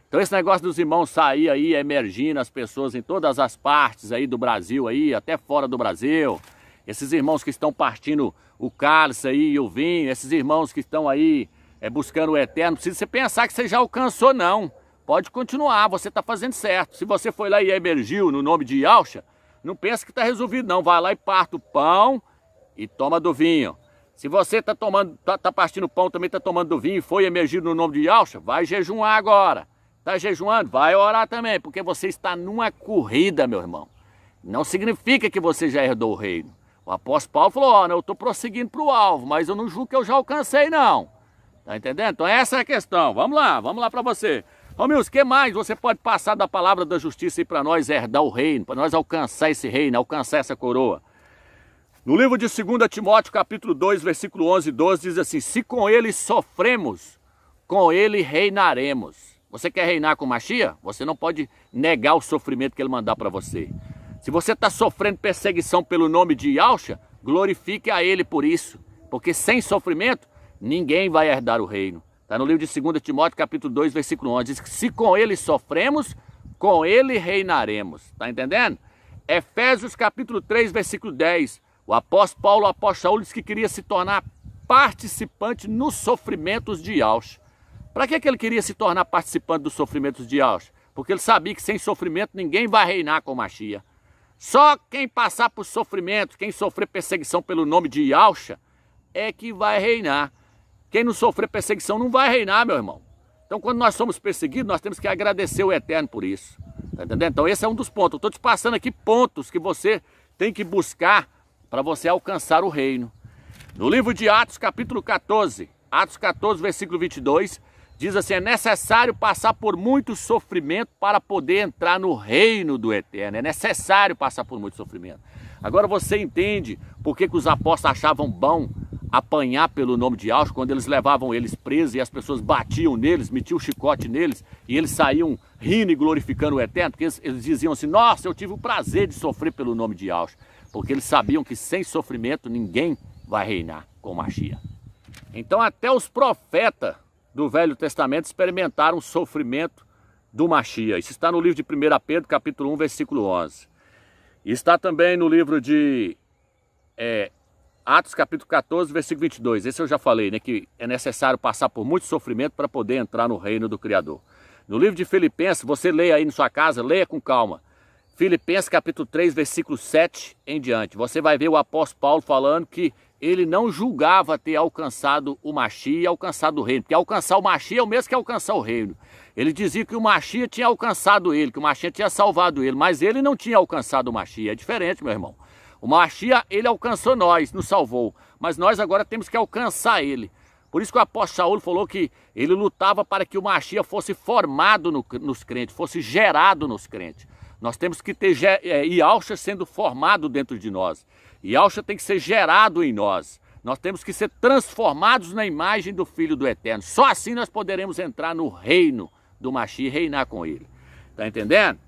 Então esse negócio dos irmãos sair aí, emergindo as pessoas em todas as partes aí do Brasil, aí, até fora do Brasil, esses irmãos que estão partindo o cálice aí e o vinho, esses irmãos que estão aí buscando o eterno, não precisa você pensar que você já alcançou, não. Pode continuar, você está fazendo certo. Se você foi lá e emergiu no nome de Yahushua, não pensa que está resolvido, não. Vai lá e parta o pão e toma do vinho. Se você está partindo o pão, também está tomando do vinho e foi emergido no nome de Yahushua, vai jejuar agora. Está jejuando? Vai orar também, porque você está numa corrida, meu irmão. Não significa que você já herdou o reino. O apóstolo Paulo falou, ó, eu estou prosseguindo para o alvo, mas eu não julgo que eu já alcancei, não. Tá entendendo? Então essa é a questão. Vamos lá para você. Romilson, o que mais você pode passar da palavra da justiça aí para nós herdar o reino, para nós alcançar esse reino, alcançar essa coroa? No livro de 2 Timóteo, capítulo 2, versículo 11 e 12, diz assim, se com ele sofremos, com ele reinaremos. Você quer reinar com Mashiach? Você não pode negar o sofrimento que ele mandar para você. Se você está sofrendo perseguição pelo nome de Yahushua, glorifique a ele por isso. Porque sem sofrimento, ninguém vai herdar o reino. Está no livro de 2 Timóteo, capítulo 2, versículo 11. Diz que se com ele sofremos, com ele reinaremos. Está entendendo? Efésios, capítulo 3, versículo 10. O apóstolo Paulo, o apóstolo Saúl, disse que queria se tornar participante nos sofrimentos de Yahushua. Para que ele queria se tornar participante dos sofrimentos de Yahushua? Porque ele sabia que sem sofrimento ninguém vai reinar com Mashiach. Só quem passar por sofrimento, quem sofrer perseguição pelo nome de Yahushua, é que vai reinar. Quem não sofrer perseguição não vai reinar, meu irmão. Então, quando nós somos perseguidos, nós temos que agradecer o Eterno por isso. Tá entendendo? Então, esse é um dos pontos. Eu estou te passando aqui pontos que você tem que buscar para você alcançar o reino. No livro de Atos, capítulo 14, Atos 14, versículo 22, diz assim, é necessário passar por muito sofrimento para poder entrar no reino do Eterno. É necessário passar por muito sofrimento. Agora você entende por que os apóstolos achavam bom apanhar pelo nome de Yahushua, quando eles levavam eles presos e as pessoas batiam neles, metiam o chicote neles, e eles saíam rindo e glorificando o Eterno, porque eles diziam assim, nossa, eu tive o prazer de sofrer pelo nome de Yahushua, porque eles sabiam que sem sofrimento ninguém vai reinar com Mashiach. Então até os profetas do Velho Testamento experimentaram o sofrimento do Mashiach. Isso está no livro de 1 Pedro, capítulo 1, versículo 11. E está também no livro de Atos, capítulo 14, versículo 22. Esse eu já falei, né, que é necessário passar por muito sofrimento para poder entrar no reino do Criador. No livro de Filipenses, você leia aí na sua casa, leia com calma. Filipenses, capítulo 3, versículo 7 em diante. Você vai ver o apóstolo Paulo falando que ele não julgava ter alcançado o Mashiach e alcançado o reino. Porque alcançar o Mashiach é o mesmo que alcançar o reino. Ele dizia que o Mashiach tinha alcançado ele, que o Mashiach tinha salvado ele, mas ele não tinha alcançado o Mashiach. É diferente, meu irmão. O Mashiach, ele alcançou nós, nos salvou, mas nós agora temos que alcançar ele. Por isso que o apóstolo Saúl falou que ele lutava para que o Mashiach fosse formado nos crentes, fosse gerado nos crentes. Nós temos que ter Yahushua sendo formado dentro de nós. Yahushua tem que ser gerado em nós. Nós temos que ser transformados na imagem do Filho do Eterno. Só assim nós poderemos entrar no reino do Mashiach e reinar com ele. Está entendendo?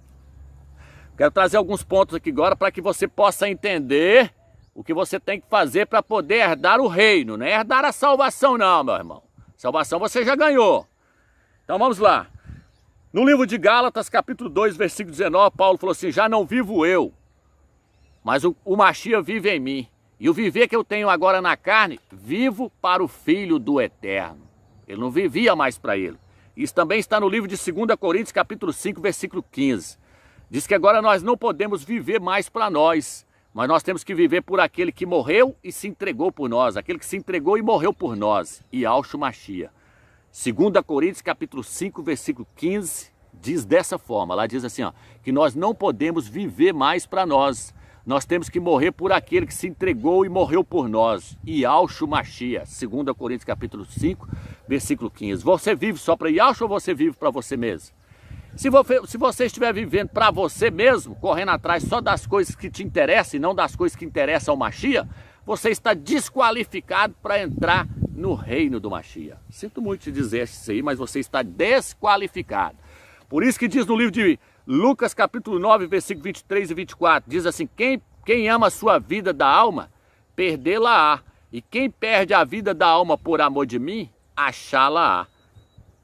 Quero trazer alguns pontos aqui agora para que você possa entender o que você tem que fazer para poder herdar o reino. Não é herdar a salvação não, meu irmão. Salvação você já ganhou. Então vamos lá. No livro de Gálatas, capítulo 2, versículo 19, Paulo falou assim, já não vivo eu, mas o Mashiach vive em mim. E o viver que eu tenho agora na carne, vivo para o Filho do Eterno. Ele não vivia mais para ele. Isso também está no livro de 2 Coríntios, capítulo 5, versículo 15. Diz que agora nós não podemos viver mais para nós, Mas nós temos que viver por aquele que morreu e se entregou por nós, aquele que se entregou e morreu por nós, Yahshua Mashiach. 2 Coríntios capítulo 5, versículo 15, diz dessa forma, lá diz assim, ó, que nós não podemos viver mais para nós, nós temos que morrer por aquele que se entregou e morreu por nós, Yahshua Mashiach. 2 Coríntios capítulo 5, versículo 15. Você vive só para Yahshua ou você vive para você mesmo? Se você estiver vivendo para você mesmo, correndo atrás só das coisas que te interessam e não das coisas que interessam ao Mashiach, você está desqualificado para entrar no reino do Mashiach. Sinto muito te dizer isso aí, mas você está desqualificado. Por isso que diz no livro de Lucas capítulo 9, versículo 23 e 24, diz assim, quem ama a sua vida da alma, perdê-la-á. E quem perde a vida da alma por amor de mim, achá-la-á.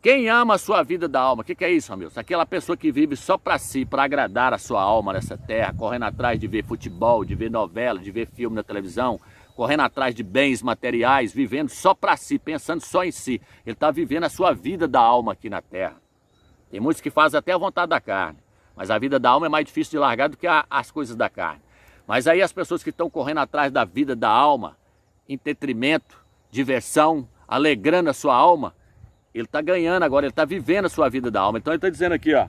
Quem ama a sua vida da alma, o que é isso, amigos? Aquela pessoa que vive só para si, para agradar a sua alma nessa terra, correndo atrás de ver futebol, de ver novela, de ver filme na televisão, correndo atrás de bens materiais, vivendo só para si, pensando só em si. Ele está vivendo a sua vida da alma aqui na terra. Tem muitos que fazem até a vontade da carne, mas a vida da alma é mais difícil de largar do que as coisas da carne. Mas aí as pessoas que estão correndo atrás da vida da alma, entretenimento, diversão, alegrando a sua alma, ele está ganhando agora, ele está vivendo a sua vida da alma. Então ele está dizendo aqui, ó,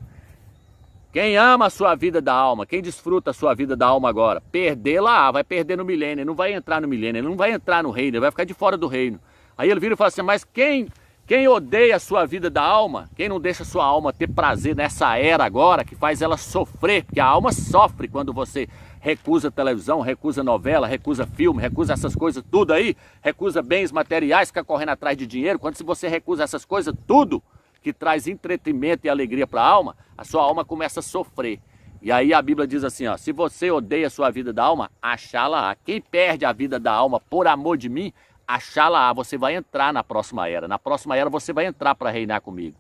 quem ama a sua vida da alma, quem desfruta a sua vida da alma agora, perdê-la, vai perder no milênio, ele não vai entrar no milênio, ele não vai entrar no reino, ele vai ficar de fora do reino. Aí ele vira e fala assim, mas quem odeia a sua vida da alma, quem não deixa a sua alma ter prazer nessa era agora, que faz ela sofrer, porque a alma sofre quando você recusa televisão, recusa novela, recusa filme, recusa essas coisas tudo aí, recusa bens materiais, fica correndo atrás de dinheiro. Quando você recusa essas coisas tudo que traz entretenimento e alegria para a alma, a sua alma começa a sofrer. E aí a Bíblia diz assim, ó, se você odeia a sua vida da alma, achá-la-á. Quem perde a vida da alma por amor de mim, achá-la-á. Você vai entrar na próxima era. Na próxima era você vai entrar para reinar comigo.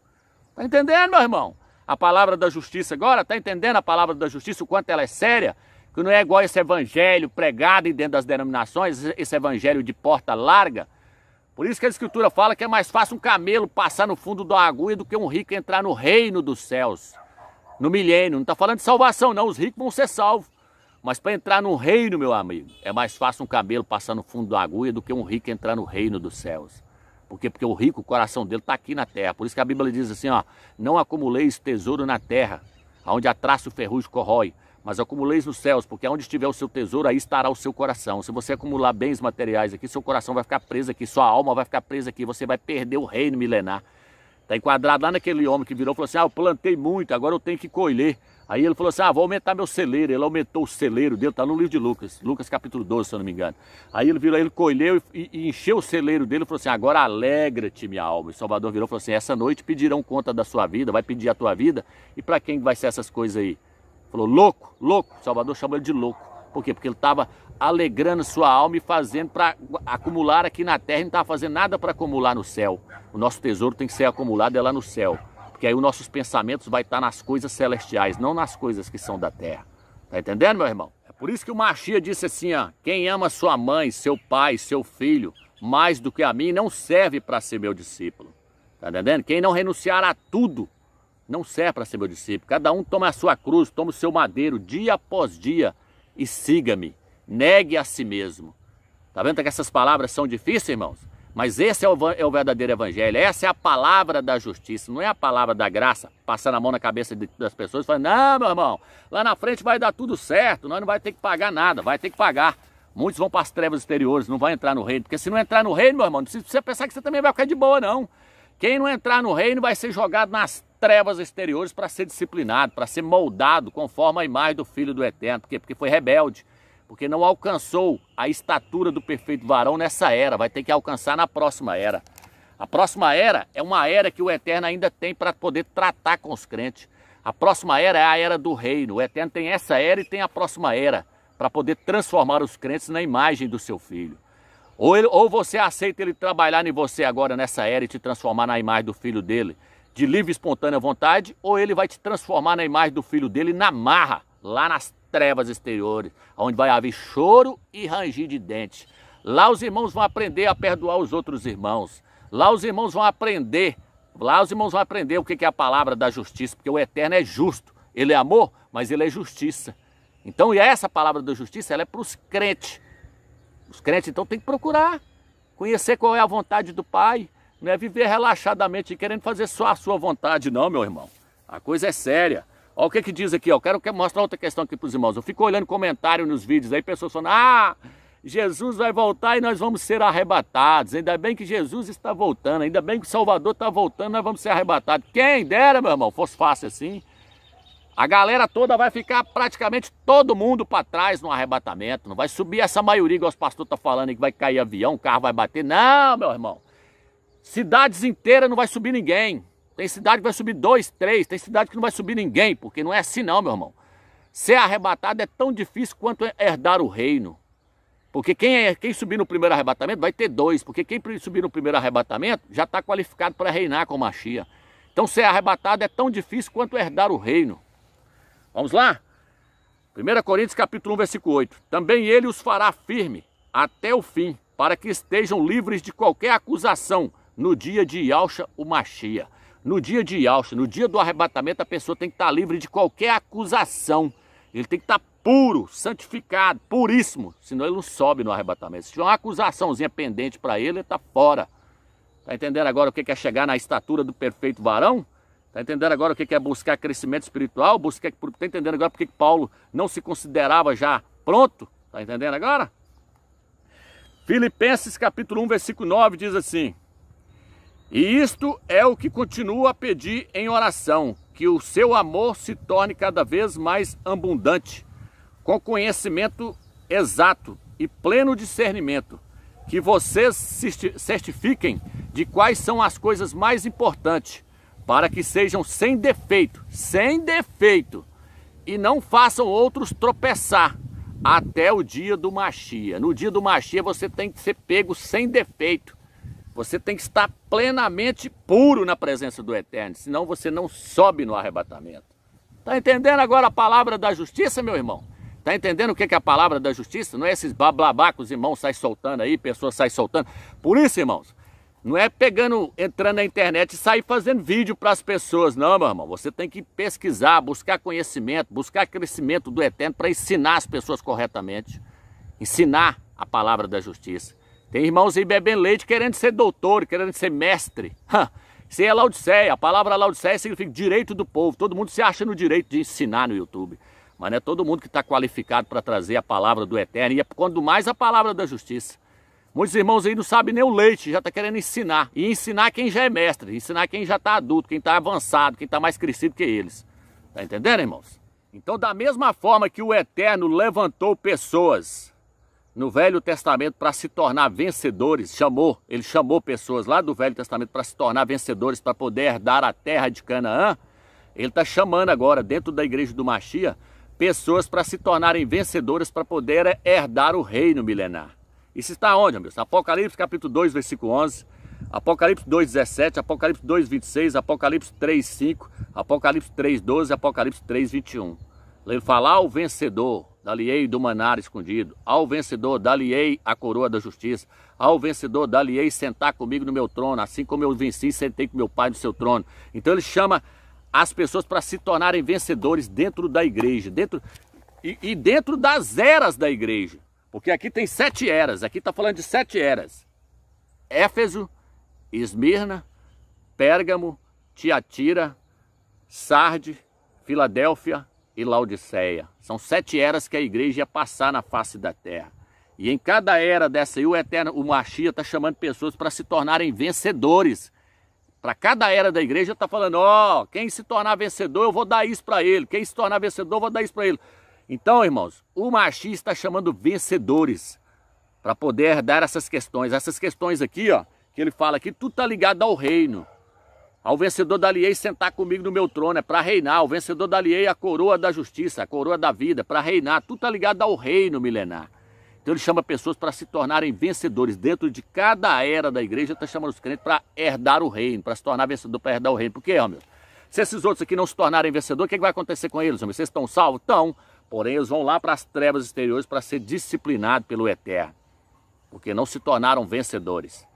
Tá entendendo, meu irmão? A palavra da justiça agora, tá entendendo a palavra da justiça, o quanto ela é séria? Que não é igual esse evangelho pregado dentro das denominações, esse evangelho de porta larga. Por isso que a Escritura fala que é mais fácil um camelo passar no fundo da agulha do que um rico entrar no reino dos céus, no milênio. Não está falando de salvação não, os ricos vão ser salvos. Mas para entrar no reino, meu amigo, é mais fácil um camelo passar no fundo da agulha do que um rico entrar no reino dos céus. Por quê? Porque o rico, o coração dele está aqui na terra. Por isso que a Bíblia diz assim, ó, não acumuleis tesouro na terra, onde a traça e o ferrugem corrói, mas acumuleis nos céus, porque onde estiver o seu tesouro, aí estará o seu coração. Se você acumular bens materiais aqui, seu coração vai ficar preso aqui, sua alma vai ficar presa aqui, você vai perder o reino milenar. Está enquadrado lá naquele homem que virou e falou assim, eu plantei muito, agora eu tenho que colher. Aí ele falou assim, vou aumentar meu celeiro. Ele aumentou o celeiro dele, está no livro de Lucas, Lucas capítulo 12, se eu não me engano. Aí ele virou, ele colheu e encheu o celeiro dele e falou assim, agora alegra-te, minha alma. E Salvador virou e falou assim, essa noite pedirão conta da sua vida, vai pedir a tua vida, e para quem vai ser essas coisas aí? Falou, louco, louco. Salvador chamou ele de louco. Por quê? Porque ele estava alegrando sua alma e fazendo para acumular aqui na terra, e não estava fazendo nada para acumular no céu. O nosso tesouro tem que ser acumulado lá no céu. Porque aí os nossos pensamentos vai estar nas coisas celestiais, não nas coisas que são da terra. Tá entendendo, meu irmão? É por isso que o Mashiach disse assim, ó, quem ama sua mãe, seu pai, seu filho, mais do que a mim, não serve para ser meu discípulo. Tá entendendo? Quem não renunciar a tudo, não serve para ser meu discípulo. Cada um toma a sua cruz, toma o seu madeiro, dia após dia, e siga-me. Negue a si mesmo. Tá vendo que essas palavras são difíceis, irmãos? Mas esse é o verdadeiro evangelho. Essa é a palavra da justiça, não é a palavra da graça, passando a mão na cabeça das pessoas e falando, não, meu irmão, lá na frente vai dar tudo certo, nós não vai ter que pagar nada, vai ter que pagar. Muitos vão para as trevas exteriores, não vai entrar no reino, porque se não entrar no reino, meu irmão, não precisa pensar que você também vai ficar de boa, não. Quem não entrar no reino vai ser jogado nas trevas exteriores para ser disciplinado, para ser moldado conforme a imagem do Filho do Eterno, porque foi rebelde, porque não alcançou a estatura do perfeito varão nessa era, vai ter que alcançar na próxima era. A próxima era é uma era que o Eterno ainda tem para poder tratar com os crentes. A próxima era é a era do reino, o Eterno tem essa era e tem a próxima era, para poder transformar os crentes na imagem do seu Filho. Ou você aceita ele trabalhar em você agora nessa era e te transformar na imagem do Filho dele, de livre e espontânea vontade, ou ele vai te transformar na imagem do Filho dele na marra, lá nas trevas exteriores, onde vai haver choro e ranger de dentes. Lá os irmãos vão aprender a perdoar os outros irmãos. Lá os irmãos vão aprender o que é a palavra da justiça, porque o Eterno é justo. Ele é amor, mas ele é justiça. Então, e essa palavra da justiça, ela é para os crentes. Os crentes, então, tem que procurar conhecer qual é a vontade do Pai. Não é viver relaxadamente querendo fazer só a sua vontade, não, meu irmão. A coisa é séria. Olha o que diz aqui, ó. Quero mostrar outra questão aqui para os irmãos. Eu fico olhando comentário nos vídeos aí, pessoas falando, Jesus vai voltar e nós vamos ser arrebatados. Ainda bem que Jesus está voltando, ainda bem que o Salvador está voltando, nós vamos ser arrebatados. Quem dera, meu irmão, fosse fácil assim. A galera toda vai ficar praticamente todo mundo para trás no arrebatamento. Não vai subir essa maioria, igual os pastores estão falando, que vai cair avião, o carro vai bater. Não, meu irmão. Cidades inteiras não vai subir ninguém. Tem cidade que vai subir 2, 3, tem cidade que não vai subir ninguém, porque não é assim não, meu irmão. Ser arrebatado é tão difícil quanto herdar o reino. Porque quem subir no primeiro arrebatamento vai ter 2, porque quem subir no primeiro arrebatamento já está qualificado para reinar com Machia. Então ser arrebatado é tão difícil quanto herdar o reino. Vamos lá? 1 Coríntios capítulo 1, versículo 8. Também ele os fará firme até o fim, para que estejam livres de qualquer acusação no dia de Yahshua o Machia. No dia de Yahshua, no dia do arrebatamento, a pessoa tem que estar livre de qualquer acusação. Ele tem que estar puro, santificado, puríssimo, senão ele não sobe no arrebatamento. Se tiver uma acusaçãozinha pendente para ele, ele está fora. Está entendendo agora o que é chegar na estatura do perfeito varão? Está entendendo agora o que é buscar crescimento espiritual? Está entendendo agora porque Paulo não se considerava já pronto? Está entendendo agora? Filipenses capítulo 1, versículo 9 diz assim: e isto é o que continuo a pedir em oração, que o seu amor se torne cada vez mais abundante, com conhecimento exato e pleno discernimento, que vocês certifiquem de quais são as coisas mais importantes, para que sejam sem defeito, e não façam outros tropeçar até o dia do Machia. No dia do Machia você tem que ser pego sem defeito. Você tem que estar plenamente puro na presença do Eterno, senão você não sobe no arrebatamento. Está entendendo agora a palavra da justiça, meu irmão? Está entendendo o que é a palavra da justiça? Não é esses bablabá que os irmãos saem soltando aí, pessoas saem soltando. Por isso, irmãos, não é entrando na internet e sair fazendo vídeo para as pessoas, não, meu irmão. Você tem que pesquisar, buscar conhecimento, buscar crescimento do Eterno para ensinar as pessoas corretamente. Ensinar a palavra da justiça. Tem irmãos aí bebendo leite querendo ser doutor, querendo ser mestre. Isso aí é Laodiceia. A palavra Laodiceia significa direito do povo. Todo mundo se acha no direito de ensinar no YouTube. Mas não é todo mundo que está qualificado para trazer a palavra do Eterno. E é quando mais a palavra da justiça. Muitos irmãos aí não sabem nem o leite, já está querendo ensinar. E ensinar quem já é mestre, ensinar quem já está adulto, quem está avançado, quem está mais crescido que eles. Está entendendo, irmãos? Então, da mesma forma que o Eterno levantou pessoas no Velho Testamento para se tornar vencedores, ele chamou pessoas lá do Velho Testamento para se tornar vencedores, para poder herdar a terra de Canaã, ele está chamando agora, dentro da igreja do Machia, pessoas para se tornarem vencedoras para poder herdar o reino milenar. Isso está onde, amigos? Apocalipse capítulo 2, versículo 11, Apocalipse 2, 17, Apocalipse 2, 26, Apocalipse 3, 5, Apocalipse 3, 12, Apocalipse 3, 21. Ele fala: ao vencedor, dá-lhe-ei do maná escondido. Ao vencedor, dá-lhe-ei a coroa da justiça. Ao vencedor, dá-lhe-ei sentar comigo no meu trono, assim como eu venci e sentei com meu pai no seu trono. Então ele chama as pessoas para se tornarem vencedores dentro da igreja, dentro das eras da igreja. Porque aqui tem 7 eras, aqui está falando de 7 eras. Éfeso, Esmirna, Pérgamo, Tiatira, Sarde, Filadélfia e Laodiceia. São 7 eras que a igreja ia passar na face da terra. E em cada era dessa aí, o Machia está chamando pessoas para se tornarem vencedores. Para cada era da igreja está falando: ó, quem se tornar vencedor, eu vou dar isso para ele. Quem se tornar vencedor, eu vou dar isso para ele. Então, irmãos, o Machia está chamando vencedores para poder dar essas questões. Essas questões aqui, ó, que ele fala aqui, tudo está ligado ao reino. Ao vencedor dá-lhe-ei sentar comigo no meu trono, é para reinar. Ao vencedor dá-lhe-ei a coroa da justiça, a coroa da vida, para reinar. Tudo está ligado ao reino milenar. Então ele chama pessoas para se tornarem vencedores. Dentro de cada era da igreja, está chamando os crentes para herdar o reino, para se tornar vencedor, para herdar o reino. Por quê, meu? Se esses outros aqui não se tornarem vencedores, o que vai acontecer com eles, meu? Vocês estão salvos? Estão. Porém, eles vão lá para as trevas exteriores para ser disciplinados pelo Eterno. Porque não se tornaram vencedores.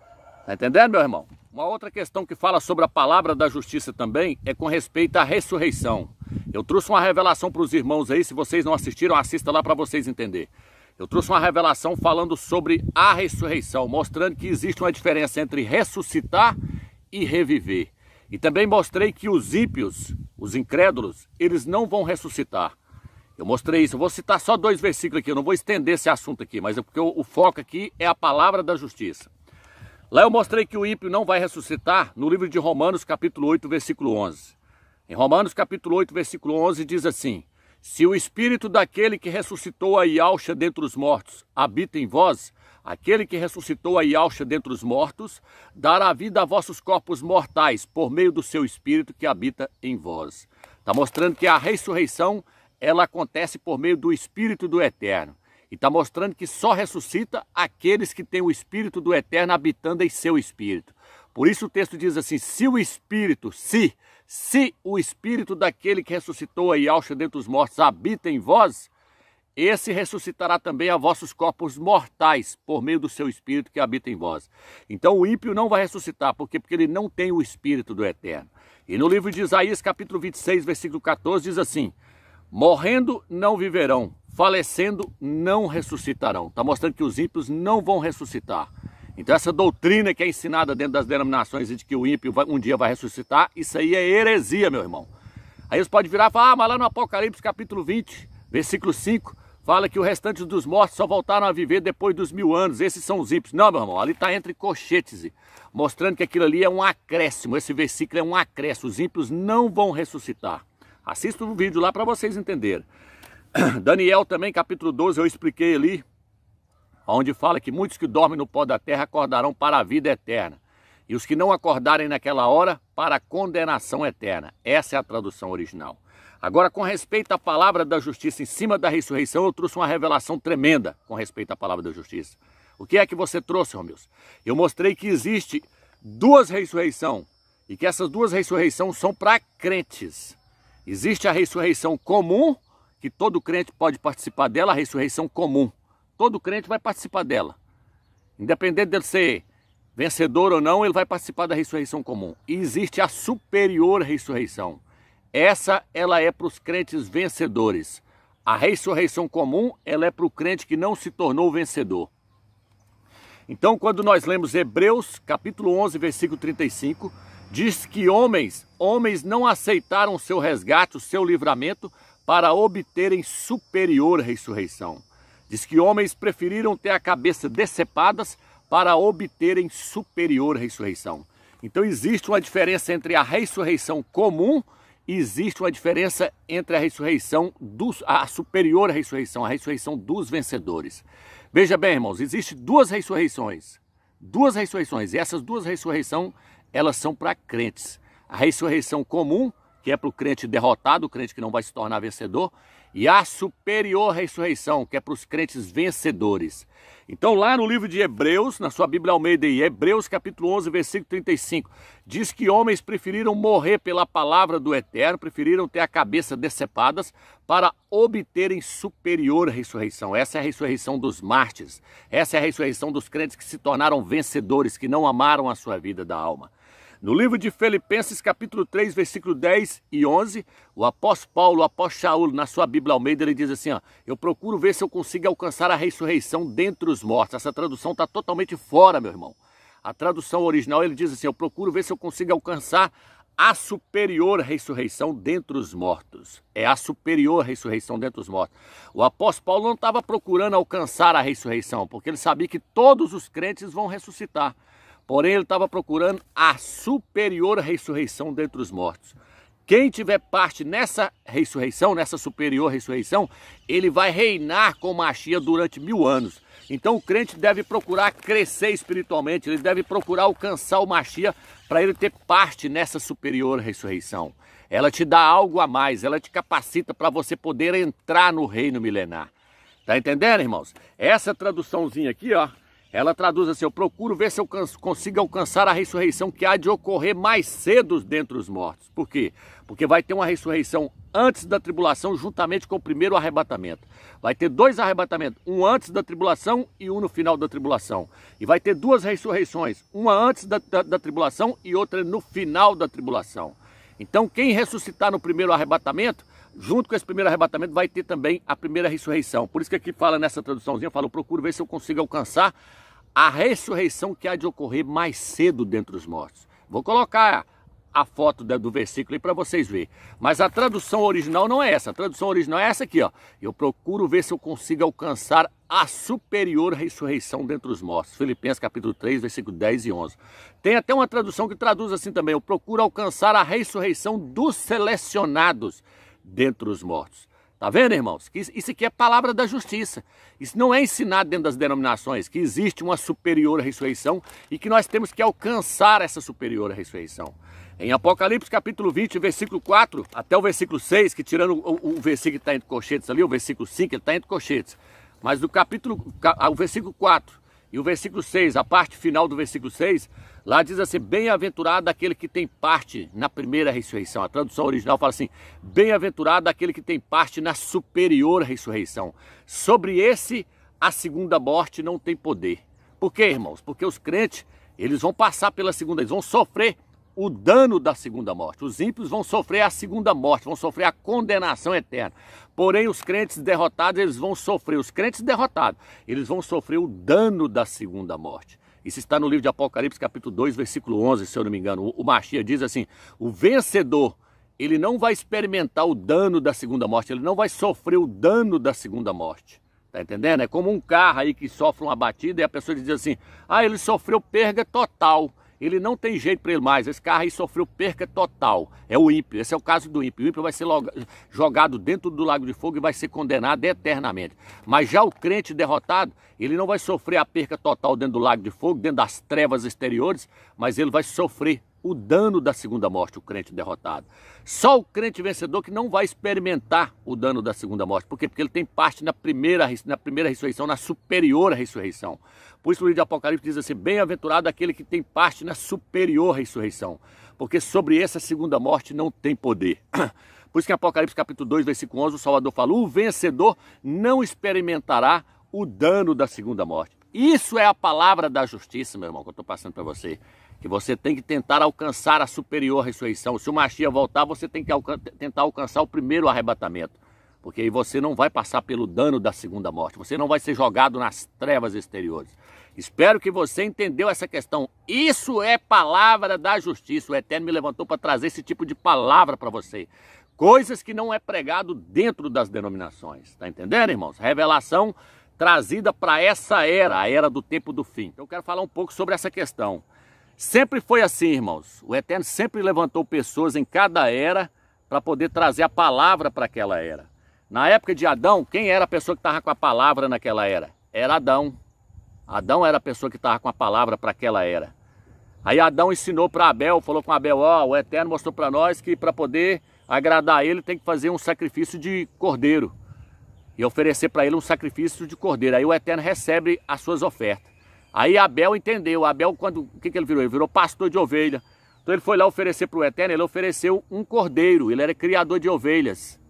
Está entendendo, meu irmão? Uma outra questão que fala sobre a palavra da justiça também é com respeito à ressurreição. Eu trouxe uma revelação para os irmãos aí, se vocês não assistiram, assista lá para vocês entenderem. Eu trouxe uma revelação falando sobre a ressurreição, mostrando que existe uma diferença entre ressuscitar e reviver. E também mostrei que os ímpios, os incrédulos, eles não vão ressuscitar. Eu mostrei isso, eu vou citar só 2 versículos aqui, eu não vou estender esse assunto aqui, mas é porque o foco aqui é a palavra da justiça. Lá eu mostrei que o ímpio não vai ressuscitar no livro de Romanos, capítulo 8, versículo 11. Em Romanos, capítulo 8, versículo 11, diz assim: se o espírito daquele que ressuscitou a Ialcha dentre os mortos habita em vós, aquele que ressuscitou a Ialcha dentre os mortos dará vida a vossos corpos mortais por meio do seu espírito que habita em vós. Está mostrando que a ressurreição, ela acontece por meio do Espírito do Eterno. E está mostrando que só ressuscita aqueles que têm o Espírito do Eterno habitando em seu espírito. Por isso o texto diz assim: se o Espírito, se o Espírito daquele que ressuscitou a Ialcha dentre os mortos habita em vós, esse ressuscitará também a vossos corpos mortais por meio do seu Espírito que habita em vós. Então o ímpio não vai ressuscitar, porque ele não tem o Espírito do Eterno. E no livro de Isaías, capítulo 26, versículo 14, diz assim: morrendo não viverão, falecendo não ressuscitarão. Está mostrando que os ímpios não vão ressuscitar. Então essa doutrina que é ensinada dentro das denominações de que o ímpio um dia vai ressuscitar, isso aí é heresia, meu irmão. Aí eles podem virar e falar: mas lá no Apocalipse capítulo 20, versículo 5, fala que o restante dos mortos só voltaram a viver depois dos 1000 anos. Esses são os ímpios. Não, meu irmão, ali está entre colchetes, mostrando que aquilo ali é um acréscimo. Esse versículo é um acréscimo. Os ímpios não vão ressuscitar. Assista o vídeo lá para vocês entenderem. Daniel também, capítulo 12, eu expliquei ali, onde fala que muitos que dormem no pó da terra acordarão para a vida eterna, e os que não acordarem naquela hora, para a condenação eterna. Essa é a tradução original. Agora, com respeito à palavra da justiça em cima da ressurreição, eu trouxe uma revelação tremenda com respeito à palavra da justiça. O que é que você trouxe, Romilson? Eu mostrei que existe 2 ressurreições, e que essas 2 ressurreições são para crentes. Existe a ressurreição comum, que todo crente pode participar dela, a ressurreição comum. Todo crente vai participar dela. Independente dele ser vencedor ou não, ele vai participar da ressurreição comum. E existe a superior ressurreição. Ela é para os crentes vencedores. A ressurreição comum, ela é para o crente que não se tornou vencedor. Então, quando nós lemos Hebreus, capítulo 11, versículo 35, diz que homens não aceitaram o seu resgate, o seu livramento, para obterem superior ressurreição. Diz que homens preferiram ter a cabeça decepadas para obterem superior ressurreição. Então existe uma diferença entre a ressurreição comum e existe uma diferença entre a ressurreição, a superior ressurreição, a ressurreição dos vencedores. Veja bem, irmãos, existem 2 ressurreições. 2 ressurreições. E essas 2 ressurreições, elas são para crentes. A ressurreição comum, que é para o crente derrotado, o crente que não vai se tornar vencedor, e a superior ressurreição, que é para os crentes vencedores. Então lá no livro de Hebreus, na sua Bíblia Almeida, Hebreus capítulo 11, versículo 35, diz que homens preferiram morrer pela palavra do Eterno, preferiram ter a cabeça decepadas para obterem superior ressurreição. Essa é a ressurreição dos mártires, essa é a ressurreição dos crentes que se tornaram vencedores, que não amaram a sua vida da alma. No livro de Filipenses, capítulo 3, versículo 10 e 11, o apóstolo Paulo, o apóstolo Shaul, na sua Bíblia Almeida, ele diz assim, ó: eu procuro ver se eu consigo alcançar a ressurreição dentre os mortos. Essa tradução está totalmente fora, meu irmão. A tradução original, ele diz assim: eu procuro ver se eu consigo alcançar a superior ressurreição dentre os mortos. É a superior ressurreição dentre os mortos. O apóstolo Paulo não estava procurando alcançar a ressurreição, porque ele sabia que todos os crentes vão ressuscitar. Porém, ele estava procurando a superior ressurreição dentre os mortos. Quem tiver parte nessa ressurreição, nessa superior ressurreição, ele vai reinar com Mashiach durante 1000 anos. Então o crente deve procurar crescer espiritualmente, ele deve procurar alcançar o Mashiach para ele ter parte nessa superior ressurreição. Ela te dá algo a mais, ela te capacita para você poder entrar no reino milenar. Tá entendendo, irmãos? Essa traduçãozinha aqui, ó, ela traduz assim: eu procuro ver se eu consigo alcançar a ressurreição que há de ocorrer mais cedo dentre os mortos. Por quê? Porque vai ter uma ressurreição antes da tribulação juntamente com o primeiro arrebatamento. Vai ter 2 arrebatamentos, um antes da tribulação e um no final da tribulação. E vai ter 2 ressurreições, uma antes da tribulação e outra no final da tribulação. Então quem ressuscitar no primeiro arrebatamento junto com esse primeiro arrebatamento vai ter também a primeira ressurreição. Por isso que aqui fala nessa traduçãozinha, fala, procuro ver se eu consigo alcançar a ressurreição que há de ocorrer mais cedo dentre os mortos. Vou colocar a foto do versículo aí para vocês verem. Mas a tradução original não é essa. A tradução original é essa aqui, ó. Eu procuro ver se eu consigo alcançar a superior ressurreição dentre os mortos. Filipenses capítulo 3, versículo 10 e 11. Tem até uma tradução que traduz assim também. Eu procuro alcançar a ressurreição dos selecionados dentre os mortos. Tá vendo, irmãos? Que isso aqui é palavra da justiça. Isso não é ensinado dentro das denominações, que existe uma superior ressurreição e que nós temos que alcançar essa superior ressurreição. Em Apocalipse capítulo 20, versículo 4 até o versículo 6, que tirando o versículo que está entre colchetes ali, o versículo 5, ele está entre colchetes. Mas do o versículo 4 e o versículo 6, a parte final do versículo 6, lá diz assim, bem-aventurado aquele que tem parte na primeira ressurreição. A tradução original fala assim, bem-aventurado aquele que tem parte na superior ressurreição. Sobre esse, a segunda morte não tem poder. Por quê, irmãos? Porque os crentes, eles vão passar pela segunda, eles vão sofrer o dano da segunda morte. Os ímpios vão sofrer a segunda morte, vão sofrer a condenação eterna. Porém, os crentes derrotados, eles vão sofrer, os crentes derrotados, eles vão sofrer o dano da segunda morte. Isso está no livro de Apocalipse, capítulo 2, versículo 11, se eu não me engano. O Mashiach diz assim, o vencedor, ele não vai experimentar o dano da segunda morte, ele não vai sofrer o dano da segunda morte. Tá entendendo? É como um carro aí que sofre uma batida e a pessoa diz assim, ah, ele sofreu perda total. Ele não tem jeito para ele mais, esse carro aí sofreu perca total, é o ímpio, esse é o caso do ímpio. O ímpio vai ser jogado dentro do lago de fogo e vai ser condenado eternamente. Mas já o crente derrotado, ele não vai sofrer a perca total dentro do lago de fogo, dentro das trevas exteriores, mas ele vai sofrer o dano da segunda morte, o crente derrotado. Só o crente vencedor que não vai experimentar o dano da segunda morte. Por quê? Porque ele tem parte na primeira ressurreição, na superior ressurreição. Por isso o livro de Apocalipse diz assim, bem-aventurado aquele que tem parte na superior ressurreição. Porque sobre essa segunda morte não tem poder. Por isso que em Apocalipse capítulo 2, versículo 11, o Salvador fala, o vencedor não experimentará o dano da segunda morte. Isso é a palavra da justiça, meu irmão, que eu estou passando para você. Que você tem que tentar alcançar a superior ressurreição. Se o Mashiach voltar, você tem que tentar alcançar o primeiro arrebatamento. Porque aí você não vai passar pelo dano da segunda morte. Você não vai ser jogado nas trevas exteriores. Espero que você entendeu essa questão. Isso é palavra da justiça. O Eterno me levantou para trazer esse tipo de palavra para você. Coisas que não é pregado dentro das denominações. Está entendendo, irmãos? Revelação trazida para essa era, a era do tempo do fim. Então eu quero falar um pouco sobre essa questão. Sempre foi assim, irmãos. O Eterno sempre levantou pessoas em cada era para poder trazer a palavra para aquela era. Na época de Adão, quem era a pessoa que estava com a palavra naquela era? Era Adão. Adão era a pessoa que estava com a palavra para aquela era. Aí Adão ensinou para Abel, falou com Abel, ó, o Eterno mostrou para nós que para poder agradar ele tem que fazer um sacrifício de cordeiro. E oferecer para ele um sacrifício de cordeiro. Aí o Eterno recebe as suas ofertas. Aí Abel entendeu. Abel, o que ele virou? Ele virou pastor de ovelha. Então ele foi lá oferecer para o Eterno, ele ofereceu um cordeiro. Ele era criador de ovelhas.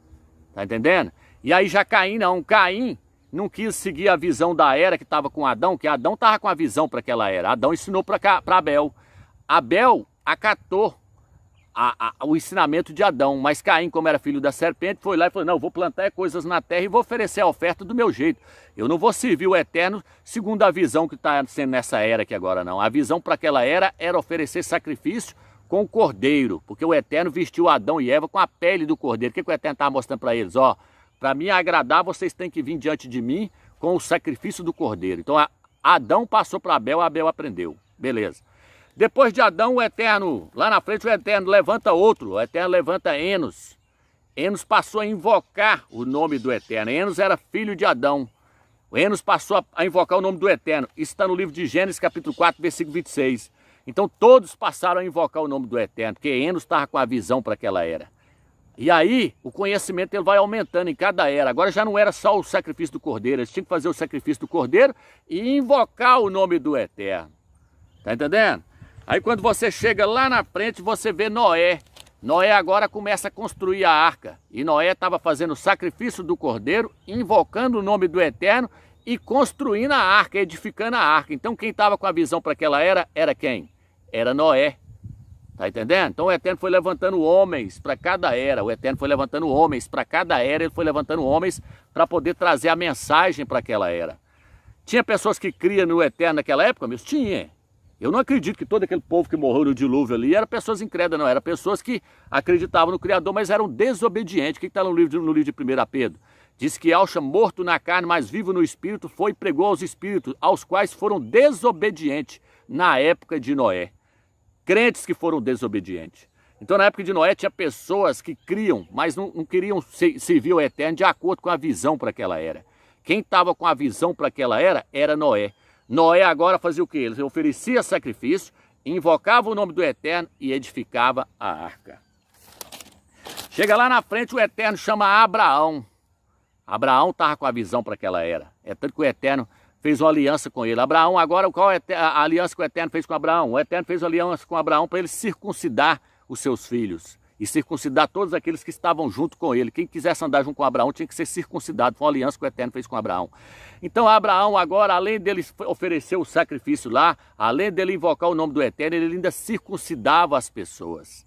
Tá entendendo? E aí já Caim não quis seguir a visão da era que estava com Adão, que Adão estava com a visão para aquela era. Adão ensinou para Abel. Abel acatou o ensinamento de Adão, mas Caim, como era filho da serpente, foi lá e falou, não, eu vou plantar coisas na terra e vou oferecer a oferta do meu jeito. Eu não vou servir o Eterno segundo a visão que está sendo nessa era aqui agora, não. A visão para aquela era oferecer sacrifício com o cordeiro, porque o Eterno vestiu Adão e Eva com a pele do cordeiro. O que o Eterno estava mostrando para eles? Ó, para me agradar, vocês têm que vir diante de mim com o sacrifício do cordeiro. Então Adão passou para Abel, Abel aprendeu. Beleza. Depois de Adão, o Eterno, lá na frente o Eterno levanta outro, o Eterno levanta Enos. Enos passou a invocar o nome do Eterno. Enos era filho de Adão. O Enos passou a invocar o nome do Eterno. Isso está no livro de Gênesis, capítulo 4, versículo 26. Então todos passaram a invocar o nome do Eterno, porque Enos estava com a visão para aquela era. E aí o conhecimento ele vai aumentando em cada era. Agora já não era só o sacrifício do cordeiro, eles tinham que fazer o sacrifício do cordeiro e invocar o nome do Eterno. Está entendendo? Aí quando você chega lá na frente, você vê Noé. Noé agora começa a construir a arca. E Noé estava fazendo o sacrifício do cordeiro, invocando o nome do Eterno e construindo a arca, edificando a arca. Então quem estava com a visão para aquela era quem? Era Noé. Tá entendendo? Então o Eterno foi levantando homens para cada era. O Eterno foi levantando homens para cada era. Ele foi levantando homens para poder trazer a mensagem para aquela era. Tinha pessoas que criam no Eterno naquela época, meus? Tinha. Eu não acredito que todo aquele povo que morreu no dilúvio ali eram pessoas incrédulas, não. Eram pessoas que acreditavam no Criador, mas eram desobedientes. O que está no livro de 1 Pedro? Diz que Yahshua, morto na carne, mas vivo no espírito, foi e pregou aos espíritos, aos quais foram desobedientes na época de Noé. Crentes que foram desobedientes. Então, na época de Noé, tinha pessoas que criam, mas não queriam servir o Eterno de acordo com a visão para aquela era. Quem estava com a visão para aquela era Noé. Noé agora fazia o quê? Ele oferecia sacrifício, invocava o nome do Eterno e edificava a arca. Chega lá na frente, o Eterno chama Abraão. Abraão estava com a visão para aquela era. É tanto que o Eterno fez uma aliança com ele. Abraão, agora, qual é a aliança que o Eterno fez com Abraão? O Eterno fez uma aliança com Abraão para ele circuncidar os seus filhos e circuncidar todos aqueles que estavam junto com ele. Quem quisesse andar junto com Abraão tinha que ser circuncidado. Foi uma aliança que o Eterno fez com Abraão. Então Abraão agora, além dele oferecer o sacrifício lá, além dele invocar o nome do Eterno, ele ainda circuncidava as pessoas.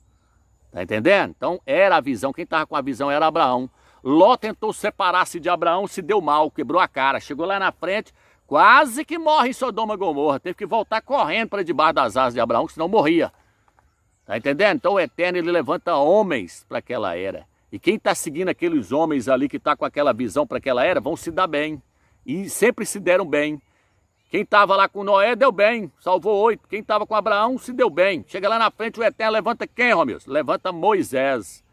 Tá entendendo? Então era a visão, quem estava com a visão era Abraão. Ló tentou separar-se de Abraão, se deu mal, quebrou a cara. Chegou lá na frente, quase que morre em Sodoma e Gomorra. Teve que voltar correndo para debaixo das asas de Abraão, senão morria. Tá entendendo? Então o Eterno, ele levanta homens para aquela era. E quem está seguindo aqueles homens ali que está com aquela visão para aquela era, vão se dar bem. E sempre se deram bem. Quem estava lá com Noé deu bem, salvou 8. Quem estava com Abraão se deu bem. Chega lá na frente, o Eterno levanta quem, Romeus? Levanta Moisés.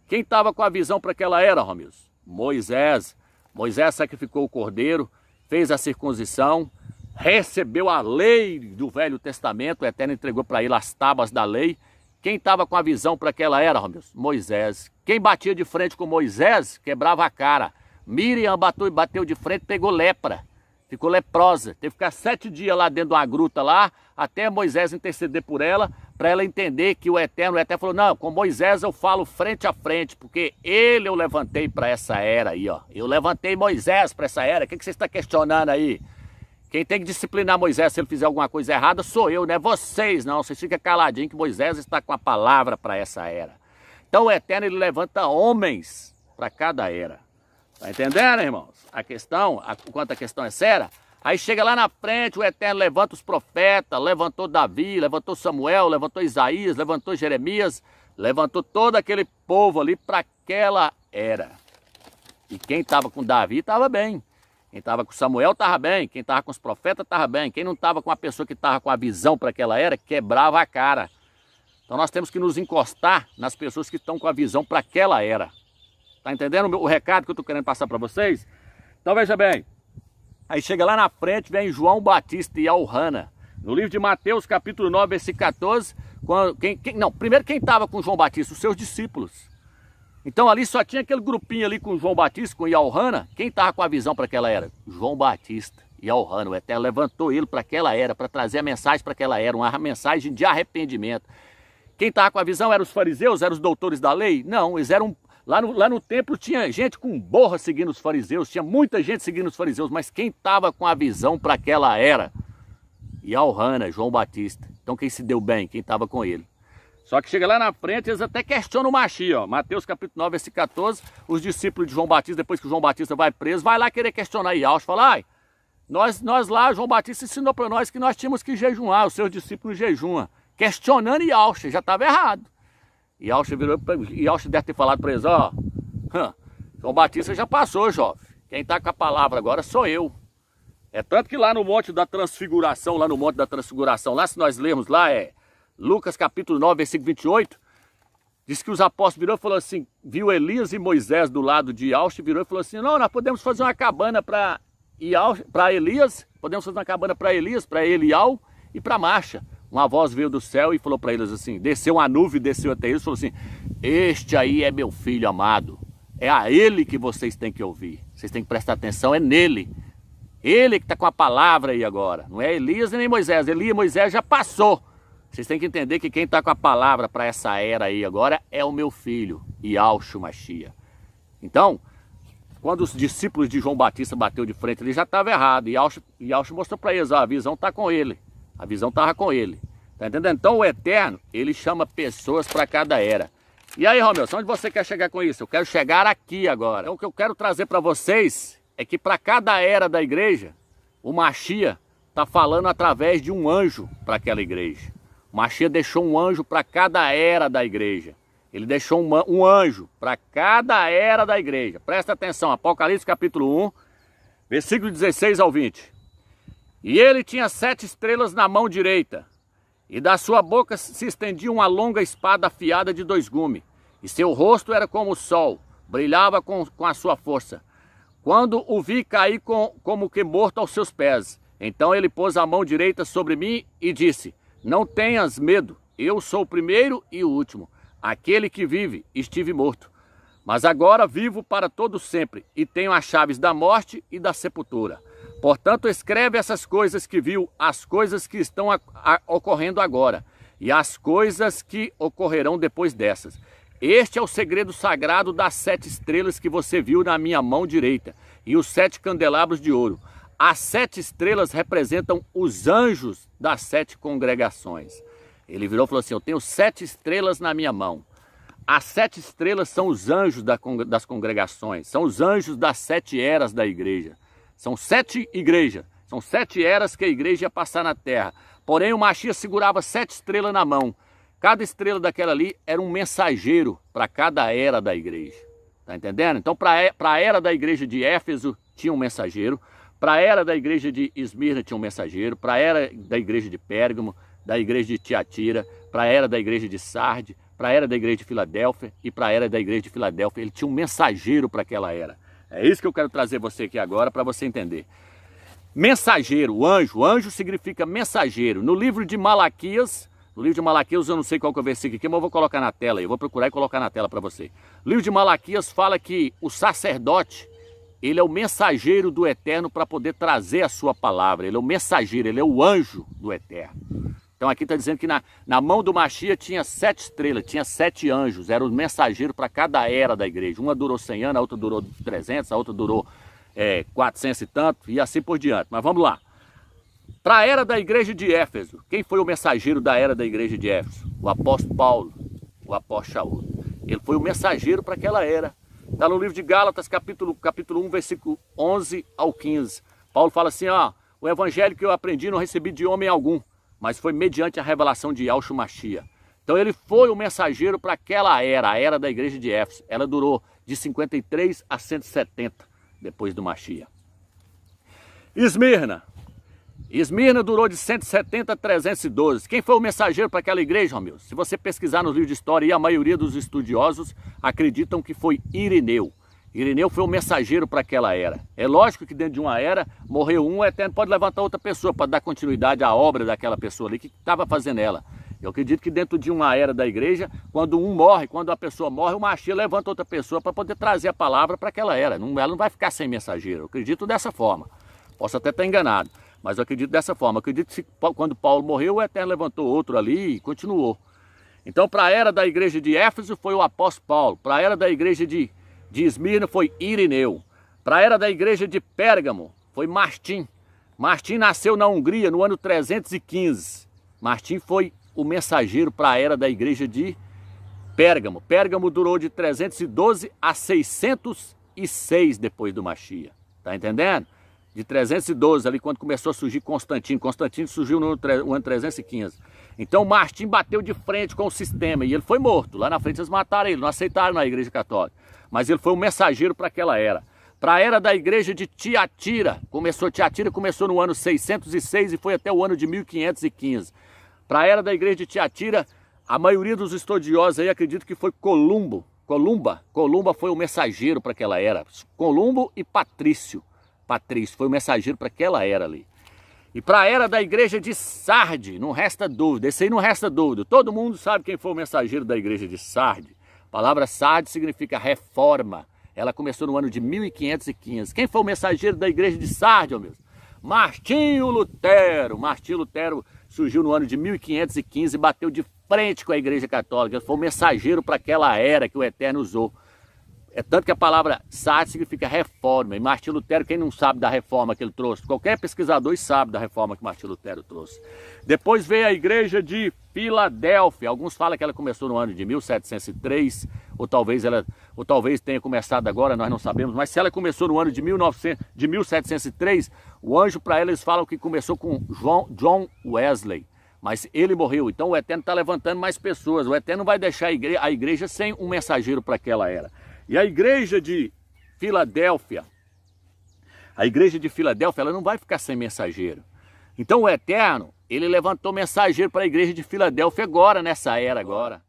Quem estava com a visão para aquela era, Romeus? Moisés. Moisés sacrificou o cordeiro, fez a circuncisão, recebeu a lei do Velho Testamento, o Eterno entregou para ele as tábuas da lei. Quem estava com a visão para aquela era, Romeus? Moisés. Quem batia de frente com Moisés, quebrava a cara. Miriam bateu de frente, pegou lepra. Ficou leprosa. Teve que ficar 7 dias lá dentro de uma gruta lá, até Moisés interceder por ela, para ela entender que o Eterno falou, não, com Moisés eu falo frente a frente, porque ele eu levantei para essa era aí, ó. Eu levantei Moisés para essa era. O que você está questionando aí? Quem tem que disciplinar Moisés se ele fizer alguma coisa errada sou eu, não é vocês, não. Vocês ficam caladinhos que Moisés está com a palavra para essa era. Então o Eterno, ele levanta homens para cada era. Tá entendendo, irmãos? Enquanto a questão é séria, aí chega lá na frente, o Eterno levanta os profetas, levantou Davi, levantou Samuel, levantou Isaías, levantou Jeremias, levantou todo aquele povo ali para aquela era. E quem estava com Davi estava bem. Quem estava com Samuel estava bem, quem estava com os profetas estava bem, quem não estava com a pessoa que estava com a visão para aquela era, quebrava a cara. Então nós temos que nos encostar nas pessoas que estão com a visão para aquela era. Tá entendendo o recado que eu estou querendo passar para vocês? Então veja bem, aí chega lá na frente, vem João Batista e Alhana. No livro de Mateus, capítulo 9, versículo 14, primeiro quem estava com João Batista? Os seus discípulos. Então ali só tinha aquele grupinho ali com João Batista, com Alhana. Quem estava com a visão para aquela era? João Batista e Alhana. O Eterno levantou ele para aquela era, para trazer a mensagem para aquela era, uma mensagem de arrependimento. Quem estava com a visão eram os fariseus, eram os doutores da lei? Não, eles eram... Lá no templo tinha gente com borra seguindo os fariseus, tinha muita gente seguindo os fariseus, mas quem estava com a visão para aquela era? E Alhana, João Batista. Então quem se deu bem? Quem estava com ele. Só que chega lá na frente, eles até questionam o Machia, ó. Mateus capítulo 9, versículo 14, os discípulos de João Batista, depois que o João Batista vai preso, vai lá querer questionar Yahshua, fala, ai, nós lá, João Batista ensinou para nós que nós tínhamos que jejuar, os seus discípulos jejuam. Questionando Yahshua, já estava errado. Yahshua deve ter falado para eles, ó, João Batista já passou, jovem. Quem está com a palavra agora sou eu. É tanto que lá no Monte da Transfiguração, lá se nós lermos lá, Lucas capítulo 9, versículo 28, diz que os apóstolos virou e falou assim, viu Elias e Moisés do lado de Yahshua, virou e falou assim, não, nós podemos fazer uma cabana para Elias, podemos fazer uma cabana para Elias, para Elial e para Marcha. Uma voz veio do céu e falou para eles assim, desceu uma nuvem, desceu até eles e falou assim, este aí é meu filho amado, é a ele que vocês têm que ouvir, vocês têm que prestar atenção, é nele. Ele que está com a palavra aí agora, não é Elias nem Moisés, Elias e Moisés já passou. Vocês têm que entender que quem está com a palavra para essa era aí agora é o meu filho, Yahshua Mashiach. Então, quando os discípulos de João Batista bateu de frente, ele já estava errado. E Yahshua mostrou para eles, ó, a visão está com ele. A visão estava com ele. Tá entendendo? Então o Eterno, ele chama pessoas para cada era. E aí, Romeu, onde você quer chegar com isso? Eu quero chegar aqui agora. Então, o que eu quero trazer para vocês é que para cada era da igreja, o Mashiach está falando através de um anjo para aquela igreja. O Mashiach deixou um anjo para cada era da igreja. Ele deixou um anjo para cada era da igreja. Presta atenção, Apocalipse capítulo 1, versículo 16 ao 20. E ele tinha 7 estrelas na mão direita, e da sua boca se estendia uma longa espada afiada de 2 gumes, e seu rosto era como o sol, brilhava com a sua força. Quando o vi, caí como que morto aos seus pés. Então ele pôs a mão direita sobre mim e disse: não tenhas medo, eu sou o primeiro e o último, aquele que vive. Estive morto, mas agora vivo para todo sempre, e tenho as chaves da morte e da sepultura. Portanto, escreve essas coisas que viu, as coisas que estão ocorrendo agora, e as coisas que ocorrerão depois dessas. Este é o segredo sagrado das 7 estrelas que você viu na minha mão direita, e os 7 candelabros de ouro. As 7 estrelas representam os anjos das 7 congregações. Ele virou e falou assim: eu tenho 7 estrelas na minha mão. As 7 estrelas são os anjos das congregações, são os anjos das 7 eras da igreja. São 7 igrejas, são 7 eras que a igreja ia passar na terra. Porém, o Mashiach segurava 7 estrelas na mão. Cada estrela daquela ali era um mensageiro para cada era da igreja. Tá entendendo? Então, para a era da igreja de Éfeso, tinha um mensageiro. Para a era da igreja de Esmirna, tinha um mensageiro. Para a era da igreja de Pérgamo, da igreja de Tiatira, para a era da igreja de Sarde, para a era da igreja de Filadélfia e para a era da igreja de Filadélfia. Ele tinha um mensageiro para aquela era. É isso que eu quero trazer você aqui agora para você entender. Mensageiro, anjo. Anjo significa mensageiro. No livro de Malaquias, eu não sei qual que é o versículo aqui, mas eu vou colocar na tela aí. Eu vou procurar e colocar na tela para você. O livro de Malaquias fala que o sacerdote, ele é o mensageiro do Eterno para poder trazer a sua palavra. Ele é o mensageiro, ele é o anjo do Eterno. Então aqui está dizendo que na mão do Mashiach tinha 7 estrelas, tinha 7 anjos, era o mensageiro para cada era da igreja. Uma durou 100 anos, a outra durou 300, a outra durou 400 e tanto, e assim por diante. Mas vamos lá. Para a era da igreja de Éfeso, quem foi o mensageiro da era da igreja de Éfeso? O apóstolo Paulo, o apóstolo Shaul. Ele foi o mensageiro para aquela era. Está no livro de Gálatas, capítulo 1, versículo 11 ao 15. Paulo fala assim, ó, o evangelho que eu aprendi não recebi de homem algum, mas foi mediante a revelação de Yahshua Mashiach. Então ele foi o mensageiro para aquela era, a era da igreja de Éfeso. Ela durou de 53 a 170 depois do Mashiach. Esmirna durou de 170 a 312. Quem foi o mensageiro para aquela igreja, Romeu? Se você pesquisar nos livros de história, e a maioria dos estudiosos acreditam que foi Irineu. Irineu foi o mensageiro para aquela era. É lógico que dentro de uma era, morreu um, o Eterno pode levantar outra pessoa para dar continuidade à obra daquela pessoa ali que estava fazendo ela. Eu acredito que dentro de uma era da igreja, quando um morre, quando a pessoa morre, o Mashiach levanta outra pessoa para poder trazer a palavra para aquela era. Ela não vai ficar sem mensageiro. Eu acredito dessa forma. Posso até estar enganado, mas eu acredito dessa forma. Eu acredito que quando Paulo morreu, o Eterno levantou outro ali e continuou. Então, para a era da igreja de Éfeso, foi o apóstolo Paulo. Para a era da igreja de Esmirna, foi Irineu. Para a era da igreja de Pérgamo, foi Martim. Martim nasceu na Hungria no ano 315. Martim foi o mensageiro para a era da igreja de Pérgamo. Pérgamo durou de 312 a 606 depois do Mashiach. Tá entendendo? De 312, ali quando começou a surgir Constantino. Constantino surgiu no ano 315. Então Martim bateu de frente com o sistema e ele foi morto. Lá na frente eles mataram ele, não aceitaram na igreja católica. Mas ele foi um mensageiro para aquela era. Para a era da igreja de Tiatira, Tiatira começou no ano 606 e foi até o ano de 1515. Para a era da igreja de Tiatira, a maioria dos estudiosos aí acredita que foi Columba foi o mensageiro para aquela era. Columbo e Patrício foi o mensageiro para aquela era ali. E para a era da igreja de Sarde, não resta dúvida, esse aí não resta dúvida. Todo mundo sabe quem foi o mensageiro da igreja de Sarde. A palavra Sarde significa reforma. Ela começou no ano de 1515. Quem foi o mensageiro da igreja de Sarde, meu? Martinho Lutero. Martinho Lutero surgiu no ano de 1515 e bateu de frente com a igreja católica. Ele foi o mensageiro para aquela era que o Eterno usou. É tanto que a palavra Sardes significa reforma. E Martim Lutero, quem não sabe da reforma que ele trouxe? Qualquer pesquisador sabe da reforma que Martim Lutero trouxe. Depois veio a igreja de Filadélfia. Alguns falam que ela começou no ano de 1703, ou talvez tenha começado agora, nós não sabemos. Mas se ela começou no ano de 1703, o anjo para eles falam que começou com John Wesley. Mas ele morreu, então o Eterno está levantando mais pessoas. O Eterno vai deixar a igreja sem um mensageiro para aquela era. E a igreja de Filadélfia, ela não vai ficar sem mensageiro. Então o Eterno, ele levantou mensageiro para a igreja de Filadélfia agora, nessa era agora.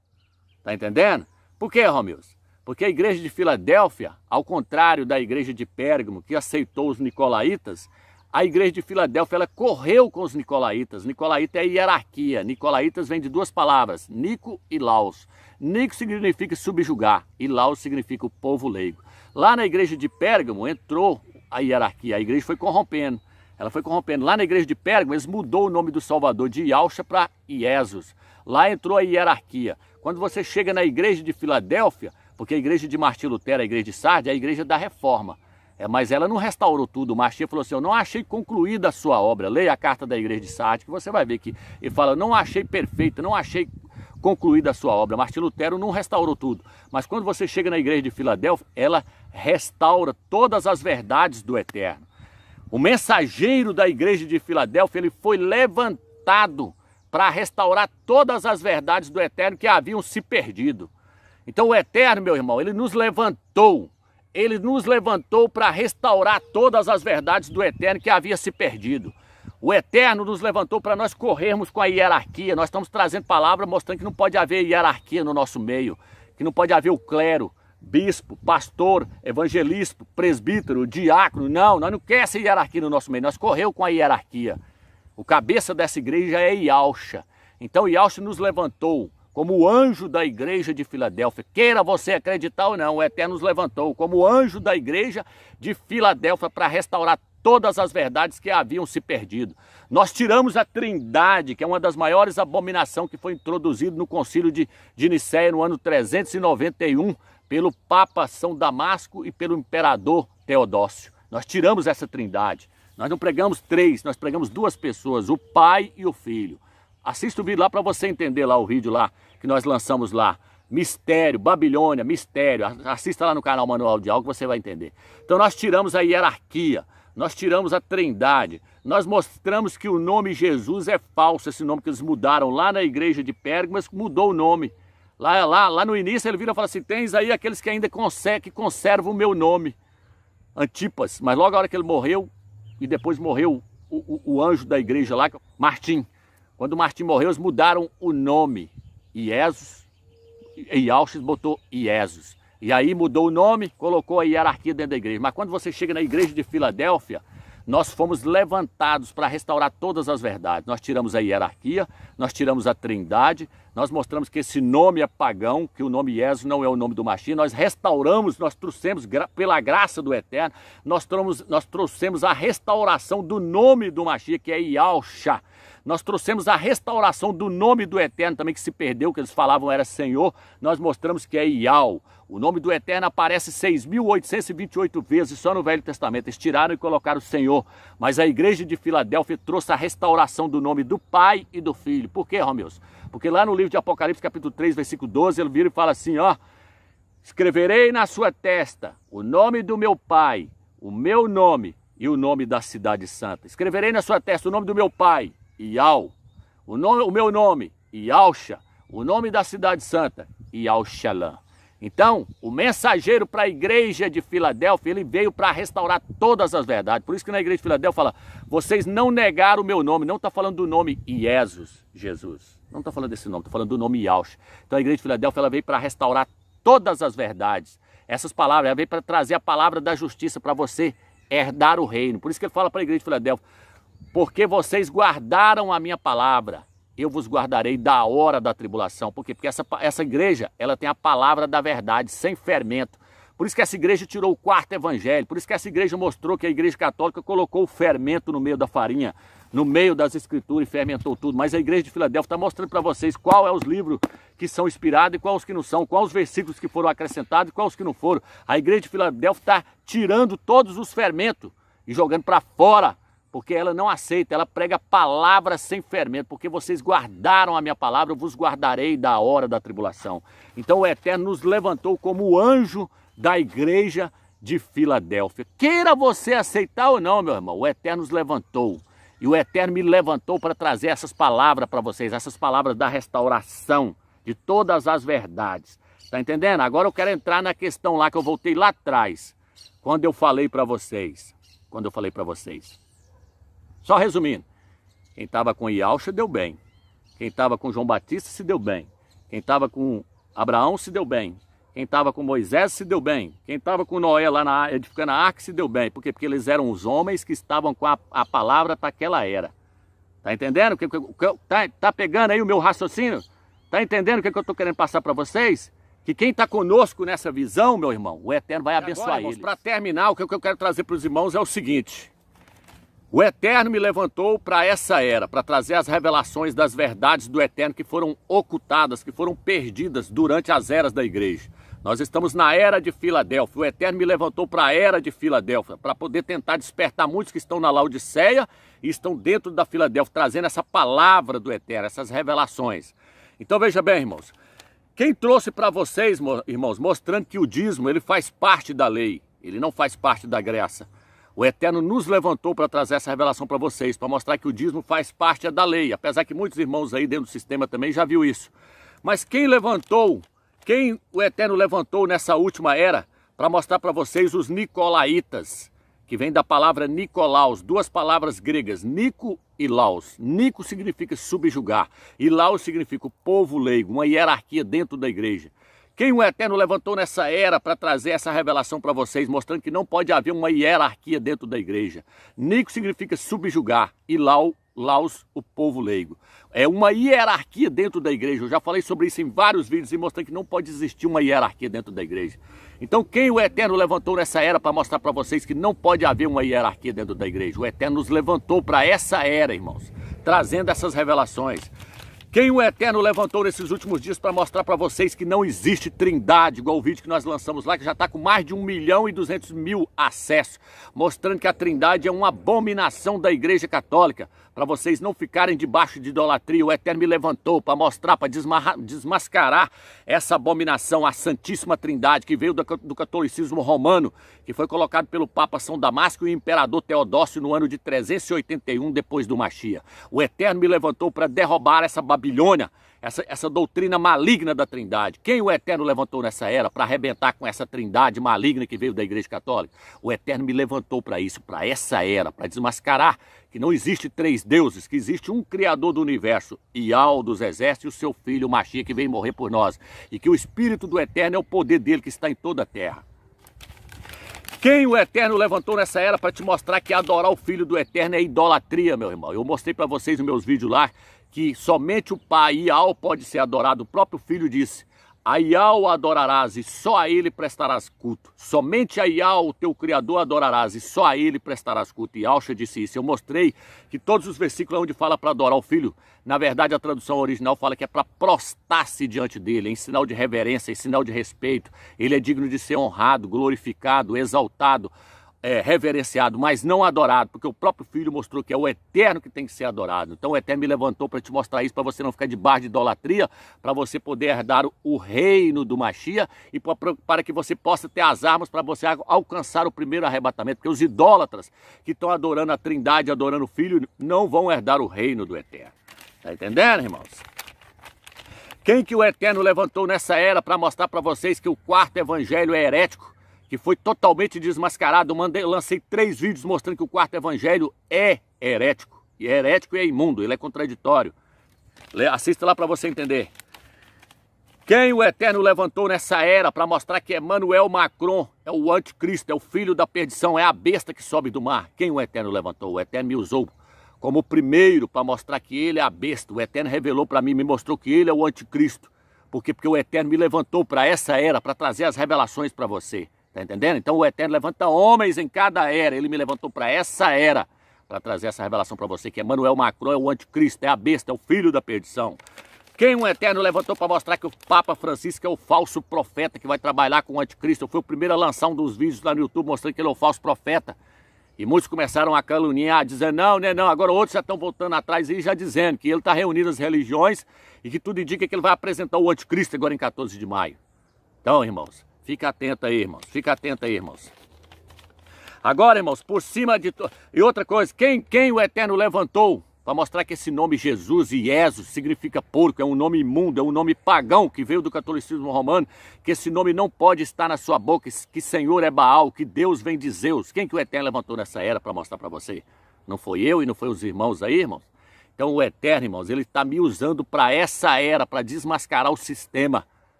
Tá entendendo? Por quê, Romilson? Porque a igreja de Filadélfia, ao contrário da igreja de Pérgamo, que aceitou os nicolaítas, a igreja de Filadélfia, ela correu com os nicolaítas. Nicolaíta é hierarquia. Nicolaítas vem de duas palavras, Nico e Laos. Nico significa subjugar e Laos significa o povo leigo. Lá na igreja de Pérgamo entrou a hierarquia, a igreja foi corrompendo. Ela foi corrompendo. Lá na igreja de Pérgamo, eles mudou o nome do Salvador de Yahshua para Iesus. Lá entrou a hierarquia. Quando você chega na igreja de Filadélfia, porque a igreja de Martim Lutero, a igreja de Sardes, é a igreja da reforma. Mas ela não restaurou tudo. O Martim falou assim, eu não achei concluída a sua obra. Leia a carta da igreja de Sardes, que você vai ver que ele fala, não achei perfeita, não achei concluída a sua obra. Martim Lutero não restaurou tudo. Mas quando você chega na igreja de Filadélfia, ela restaura todas as verdades do Eterno. O mensageiro da igreja de Filadélfia, ele foi levantado para restaurar todas as verdades do Eterno que haviam se perdido. Então o Eterno, meu irmão, ele nos levantou. Ele nos levantou para restaurar todas as verdades do Eterno que havia se perdido. O Eterno nos levantou para nós corrermos com a hierarquia. Nós estamos trazendo palavra mostrando que não pode haver hierarquia no nosso meio. Que não pode haver o clero, bispo, pastor, evangelista, presbítero, diácono. Não, nós não queremos essa hierarquia no nosso meio. Nós corremos com a hierarquia. O cabeça dessa igreja é Yahshua. Então Yahshua nos levantou como o anjo da igreja de Filadélfia. Queira você acreditar ou não, o Eterno nos levantou como o anjo da igreja de Filadélfia para restaurar todas as verdades que haviam se perdido. Nós tiramos a Trindade, que é uma das maiores abominações que foi introduzida no concílio de Nicéia no ano 391 pelo Papa São Damasco e pelo imperador Teodócio. Nós tiramos essa Trindade. Nós não pregamos três, nós pregamos duas pessoas, o Pai e o Filho. Assista o vídeo lá para você entender lá o vídeo lá que nós lançamos lá. Mistério, Babilônia, mistério. Assista lá no canal Manual de Algo que você vai entender. Então nós tiramos a hierarquia, nós tiramos a Trindade. Nós mostramos que o nome Jesus é falso, esse nome que eles mudaram lá na igreja de Pérgamo, mas mudou o nome. Lá no início ele vira e fala assim, tens aí aqueles que ainda conservam o meu nome. Antipas, mas logo a hora que ele morreu, e depois morreu o anjo da igreja lá, Martim. Quando Martim morreu, eles mudaram o nome. Iesus, e Yahshua botou Iesus. E aí mudou o nome, colocou a hierarquia dentro da igreja. Mas quando você chega na igreja de Filadélfia, nós fomos levantados para restaurar todas as verdades. Nós tiramos a hierarquia, nós tiramos a Trindade, nós mostramos que esse nome é pagão, que o nome Jesus não é o nome do Mashiach. Nós restauramos, nós trouxemos, pela graça do Eterno, nós trouxemos a restauração do nome do Mashiach, que é Yahshua. Nós trouxemos a restauração do nome do Eterno também, que se perdeu, que eles falavam era Senhor. Nós mostramos que é Yahweh. O nome do Eterno aparece 6.828 vezes só no Velho Testamento. Eles tiraram e colocaram o Senhor. Mas a igreja de Filadélfia trouxe a restauração do nome do Pai e do Filho. Por quê, Romeus? Porque lá no livro de Apocalipse, capítulo 3, versículo 12, ele vira e fala assim, ó. Escreverei na sua testa o nome do meu Pai, o meu nome e o nome da cidade santa. Escreverei na sua testa o nome do meu Pai, Yahweh, o meu nome, Yahshua, o nome da cidade santa, Yahushalã. Então, o mensageiro para a igreja de Filadélfia, ele veio para restaurar todas as verdades. Por isso que na igreja de Filadélfia fala, vocês não negaram o meu nome, não está falando do nome Jesus. Não está falando desse nome, está falando do nome Yahshua. Então a igreja de Filadélfia ela veio para restaurar todas as verdades. Essas palavras, ela veio para trazer a palavra da justiça para você herdar o reino. Por isso que ele fala para a igreja de Filadélfia, porque vocês guardaram a minha palavra, eu vos guardarei da hora da tribulação. Por quê? Porque essa igreja, ela tem a palavra da verdade, sem fermento. Por isso que essa igreja tirou o quarto evangelho. Por isso que essa igreja mostrou que a igreja católica colocou o fermento no meio da farinha no meio das escrituras e fermentou tudo. Mas a igreja de Filadélfia está mostrando para vocês qual é os livros que são inspirados e quais os que não são, quais os versículos que foram acrescentados e quais os que não foram. A igreja de Filadélfia está tirando todos os fermentos e jogando para fora, porque ela não aceita, ela prega palavras sem fermento, porque vocês guardaram a minha palavra, eu vos guardarei da hora da tribulação. Então o Eterno nos levantou como o anjo da igreja de Filadélfia. Queira você aceitar ou não, meu irmão, o Eterno nos levantou. E o Eterno me levantou para trazer essas palavras para vocês, essas palavras da restauração de todas as verdades. Tá entendendo? Agora eu quero entrar na questão lá que eu voltei lá atrás, quando eu falei para vocês. Só resumindo, quem estava com Ialcha deu bem. Quem estava com João Batista se deu bem. Quem estava com Abraão se deu bem. Quem estava com Moisés se deu bem. Quem estava com Noé lá edificando a arca se deu bem. Por quê? Porque eles eram os homens que estavam com a palavra para aquela era. Tá entendendo? Tá pegando aí o meu raciocínio? Tá entendendo o que eu estou querendo passar para vocês? Que quem está conosco nessa visão, meu irmão, o Eterno vai abençoar eles. Para terminar, o que eu quero trazer para os irmãos é o seguinte. O Eterno me levantou para essa era, para trazer as revelações das verdades do Eterno que foram ocultadas, que foram perdidas durante as eras da igreja. Nós estamos na era de Filadélfia. O Eterno me levantou para a era de Filadélfia, para poder tentar despertar muitos que estão na Laodiceia e estão dentro da Filadélfia, trazendo essa palavra do Eterno, essas revelações. Então veja bem, irmãos, quem trouxe para vocês, irmãos, mostrando que o dízimo ele faz parte da lei, ele não faz parte da graça. O Eterno nos levantou para trazer essa revelação para vocês, para mostrar que o dízimo faz parte da lei, apesar que muitos irmãos aí dentro do sistema também já viu isso. Mas quem o Eterno levantou nessa última era para mostrar para vocês os nicolaítas, que vem da palavra Nicolaus, duas palavras gregas, Nico e Laus. Nico significa subjugar e Laus significa o povo leigo, uma hierarquia dentro da igreja. Quem o Eterno levantou nessa era para trazer essa revelação para vocês, mostrando que não pode haver uma hierarquia dentro da igreja. Nico significa subjugar e Laus, o povo leigo. É uma hierarquia dentro da igreja. Eu já falei sobre isso em vários vídeos e mostrando que não pode existir uma hierarquia dentro da igreja. Então quem o Eterno levantou nessa era para mostrar para vocês que não pode haver uma hierarquia dentro da igreja? O Eterno nos levantou para essa era, irmãos, trazendo essas revelações. Quem o Eterno levantou nesses últimos dias para mostrar para vocês que não existe trindade, igual o vídeo que nós lançamos lá, que já está com mais de 1.200.000 acessos, mostrando que a trindade é uma abominação da igreja católica, para vocês não ficarem debaixo de idolatria. O Eterno me levantou para mostrar, para desmascarar essa abominação, a Santíssima Trindade, que veio do catolicismo romano, que foi colocado pelo Papa São Damasco e o Imperador Teodócio no ano de 381 depois do Machia. O Eterno me levantou para derrubar essa Babilônia, essa doutrina maligna da trindade. Quem o Eterno levantou nessa era para arrebentar com essa trindade maligna que veio da igreja católica? O Eterno me levantou para isso, para essa era, para desmascarar que não existe três deuses, que existe um Criador do universo, Ial dos exércitos, e o seu filho, o Machia, que veio morrer por nós. E que o Espírito do Eterno é o poder dele que está em toda a terra. Quem o Eterno levantou nessa era para te mostrar que adorar o Filho do Eterno é idolatria, meu irmão. Eu mostrei para vocês nos meus vídeos lá que somente o Pai, Ial, pode ser adorado. O próprio Filho disse: a Ial adorarás e só a ele prestarás culto. Somente a Ial, o teu Criador, adorarás e só a ele prestarás culto. E Alcha disse isso. Eu mostrei que todos os versículos onde fala para adorar o Filho, na verdade a tradução original fala que é para prostrar-se diante dele, em sinal de reverência, em sinal de respeito. Ele é digno de ser honrado, glorificado, exaltado, reverenciado, mas não adorado, porque o próprio Filho mostrou que é o Eterno que tem que ser adorado. Então o Eterno me levantou para te mostrar isso, para você não ficar debaixo de idolatria, para você poder herdar o reino do Machia e para que você possa ter as armas para você alcançar o primeiro arrebatamento, porque os idólatras que estão adorando a trindade, adorando o Filho, não vão herdar o reino do Eterno. Tá entendendo, irmãos? Quem que o Eterno levantou nessa era para mostrar para vocês que o quarto evangelho é herético, que foi totalmente desmascarado? Lancei 3 vídeos mostrando que o quarto evangelho é herético. E é herético e é imundo, ele é contraditório. Assista lá para você entender. Quem o Eterno levantou nessa era para mostrar que Emmanuel Macron é o anticristo, é o filho da perdição, é a besta que sobe do mar? Quem o Eterno levantou? O Eterno me usou como o primeiro para mostrar que ele é a besta. O Eterno revelou para mim, me mostrou que ele é o anticristo. Porque o Eterno me levantou para essa era, para trazer as revelações para você. Tá entendendo? Então o Eterno levanta homens em cada era. Ele me levantou para essa era, para trazer essa revelação para você, que Emmanuel Macron é o anticristo, é a besta, é o filho da perdição. Quem o Eterno levantou para mostrar que o Papa Francisco é o falso profeta que vai trabalhar com o anticristo? Eu fui o primeiro a lançar um dos vídeos lá no YouTube mostrando que ele é o falso profeta. E muitos começaram a caluniar, dizendo, não, né, não. Agora outros já estão voltando atrás e já dizendo que ele está reunindo as religiões e que tudo indica que ele vai apresentar o anticristo agora em 14 de maio. Então, irmãos, fica atento aí, irmãos. Fica atento aí, irmãos. Agora, irmãos, por cima de tudo... E outra coisa, quem o Eterno levantou para mostrar que esse nome Jesus e Jesus significa porco, é um nome imundo, é um nome pagão que veio do catolicismo romano, que esse nome não pode estar na sua boca, que Senhor é Baal, que Deus vem de Zeus. Quem que o Eterno levantou nessa era para mostrar para você? Não foi eu e não foi os irmãos aí, irmãos? Então o Eterno, irmãos, ele está me usando para essa era, para desmascarar o sistema.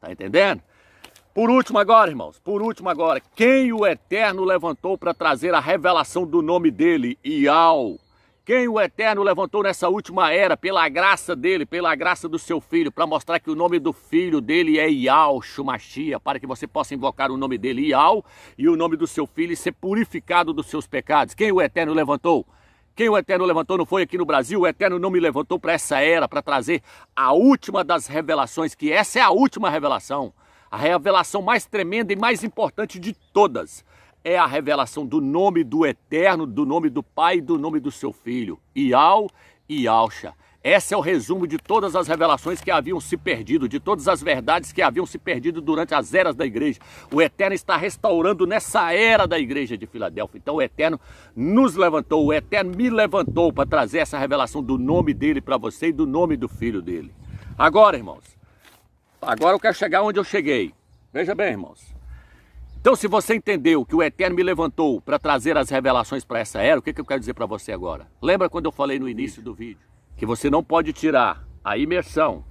Tá entendendo? Por último agora, irmãos, por último agora, quem o Eterno levantou para trazer a revelação do nome dele, Iau? Quem o Eterno levantou nessa última era, pela graça dele, pela graça do seu filho, para mostrar que o nome do filho dele é Yahshua Mashiach, para que você possa invocar o nome dele, Yahweh, e o nome do seu filho e ser purificado dos seus pecados. Quem o Eterno levantou? Quem o Eterno levantou não foi aqui no Brasil, o Eterno não me levantou para essa era, para trazer a última das revelações, que essa é a última revelação, a revelação mais tremenda e mais importante de todas. É a revelação do nome do Eterno, do nome do Pai e do nome do seu Filho, Iau e Yahshua. Esse é o resumo de todas as revelações que haviam se perdido, de todas as verdades que haviam se perdido durante as eras da igreja. O Eterno está restaurando nessa era da igreja de Filadélfia. Então o Eterno nos levantou, o Eterno me levantou para trazer essa revelação do nome dele para você e do nome do Filho dele. Agora, irmãos, agora eu quero chegar onde eu cheguei. Veja bem, irmãos. Então, se você entendeu que o Eterno me levantou para trazer as revelações para essa era, o que eu quero dizer para você agora? Lembra quando eu falei no início do vídeo que você não pode tirar a imersão,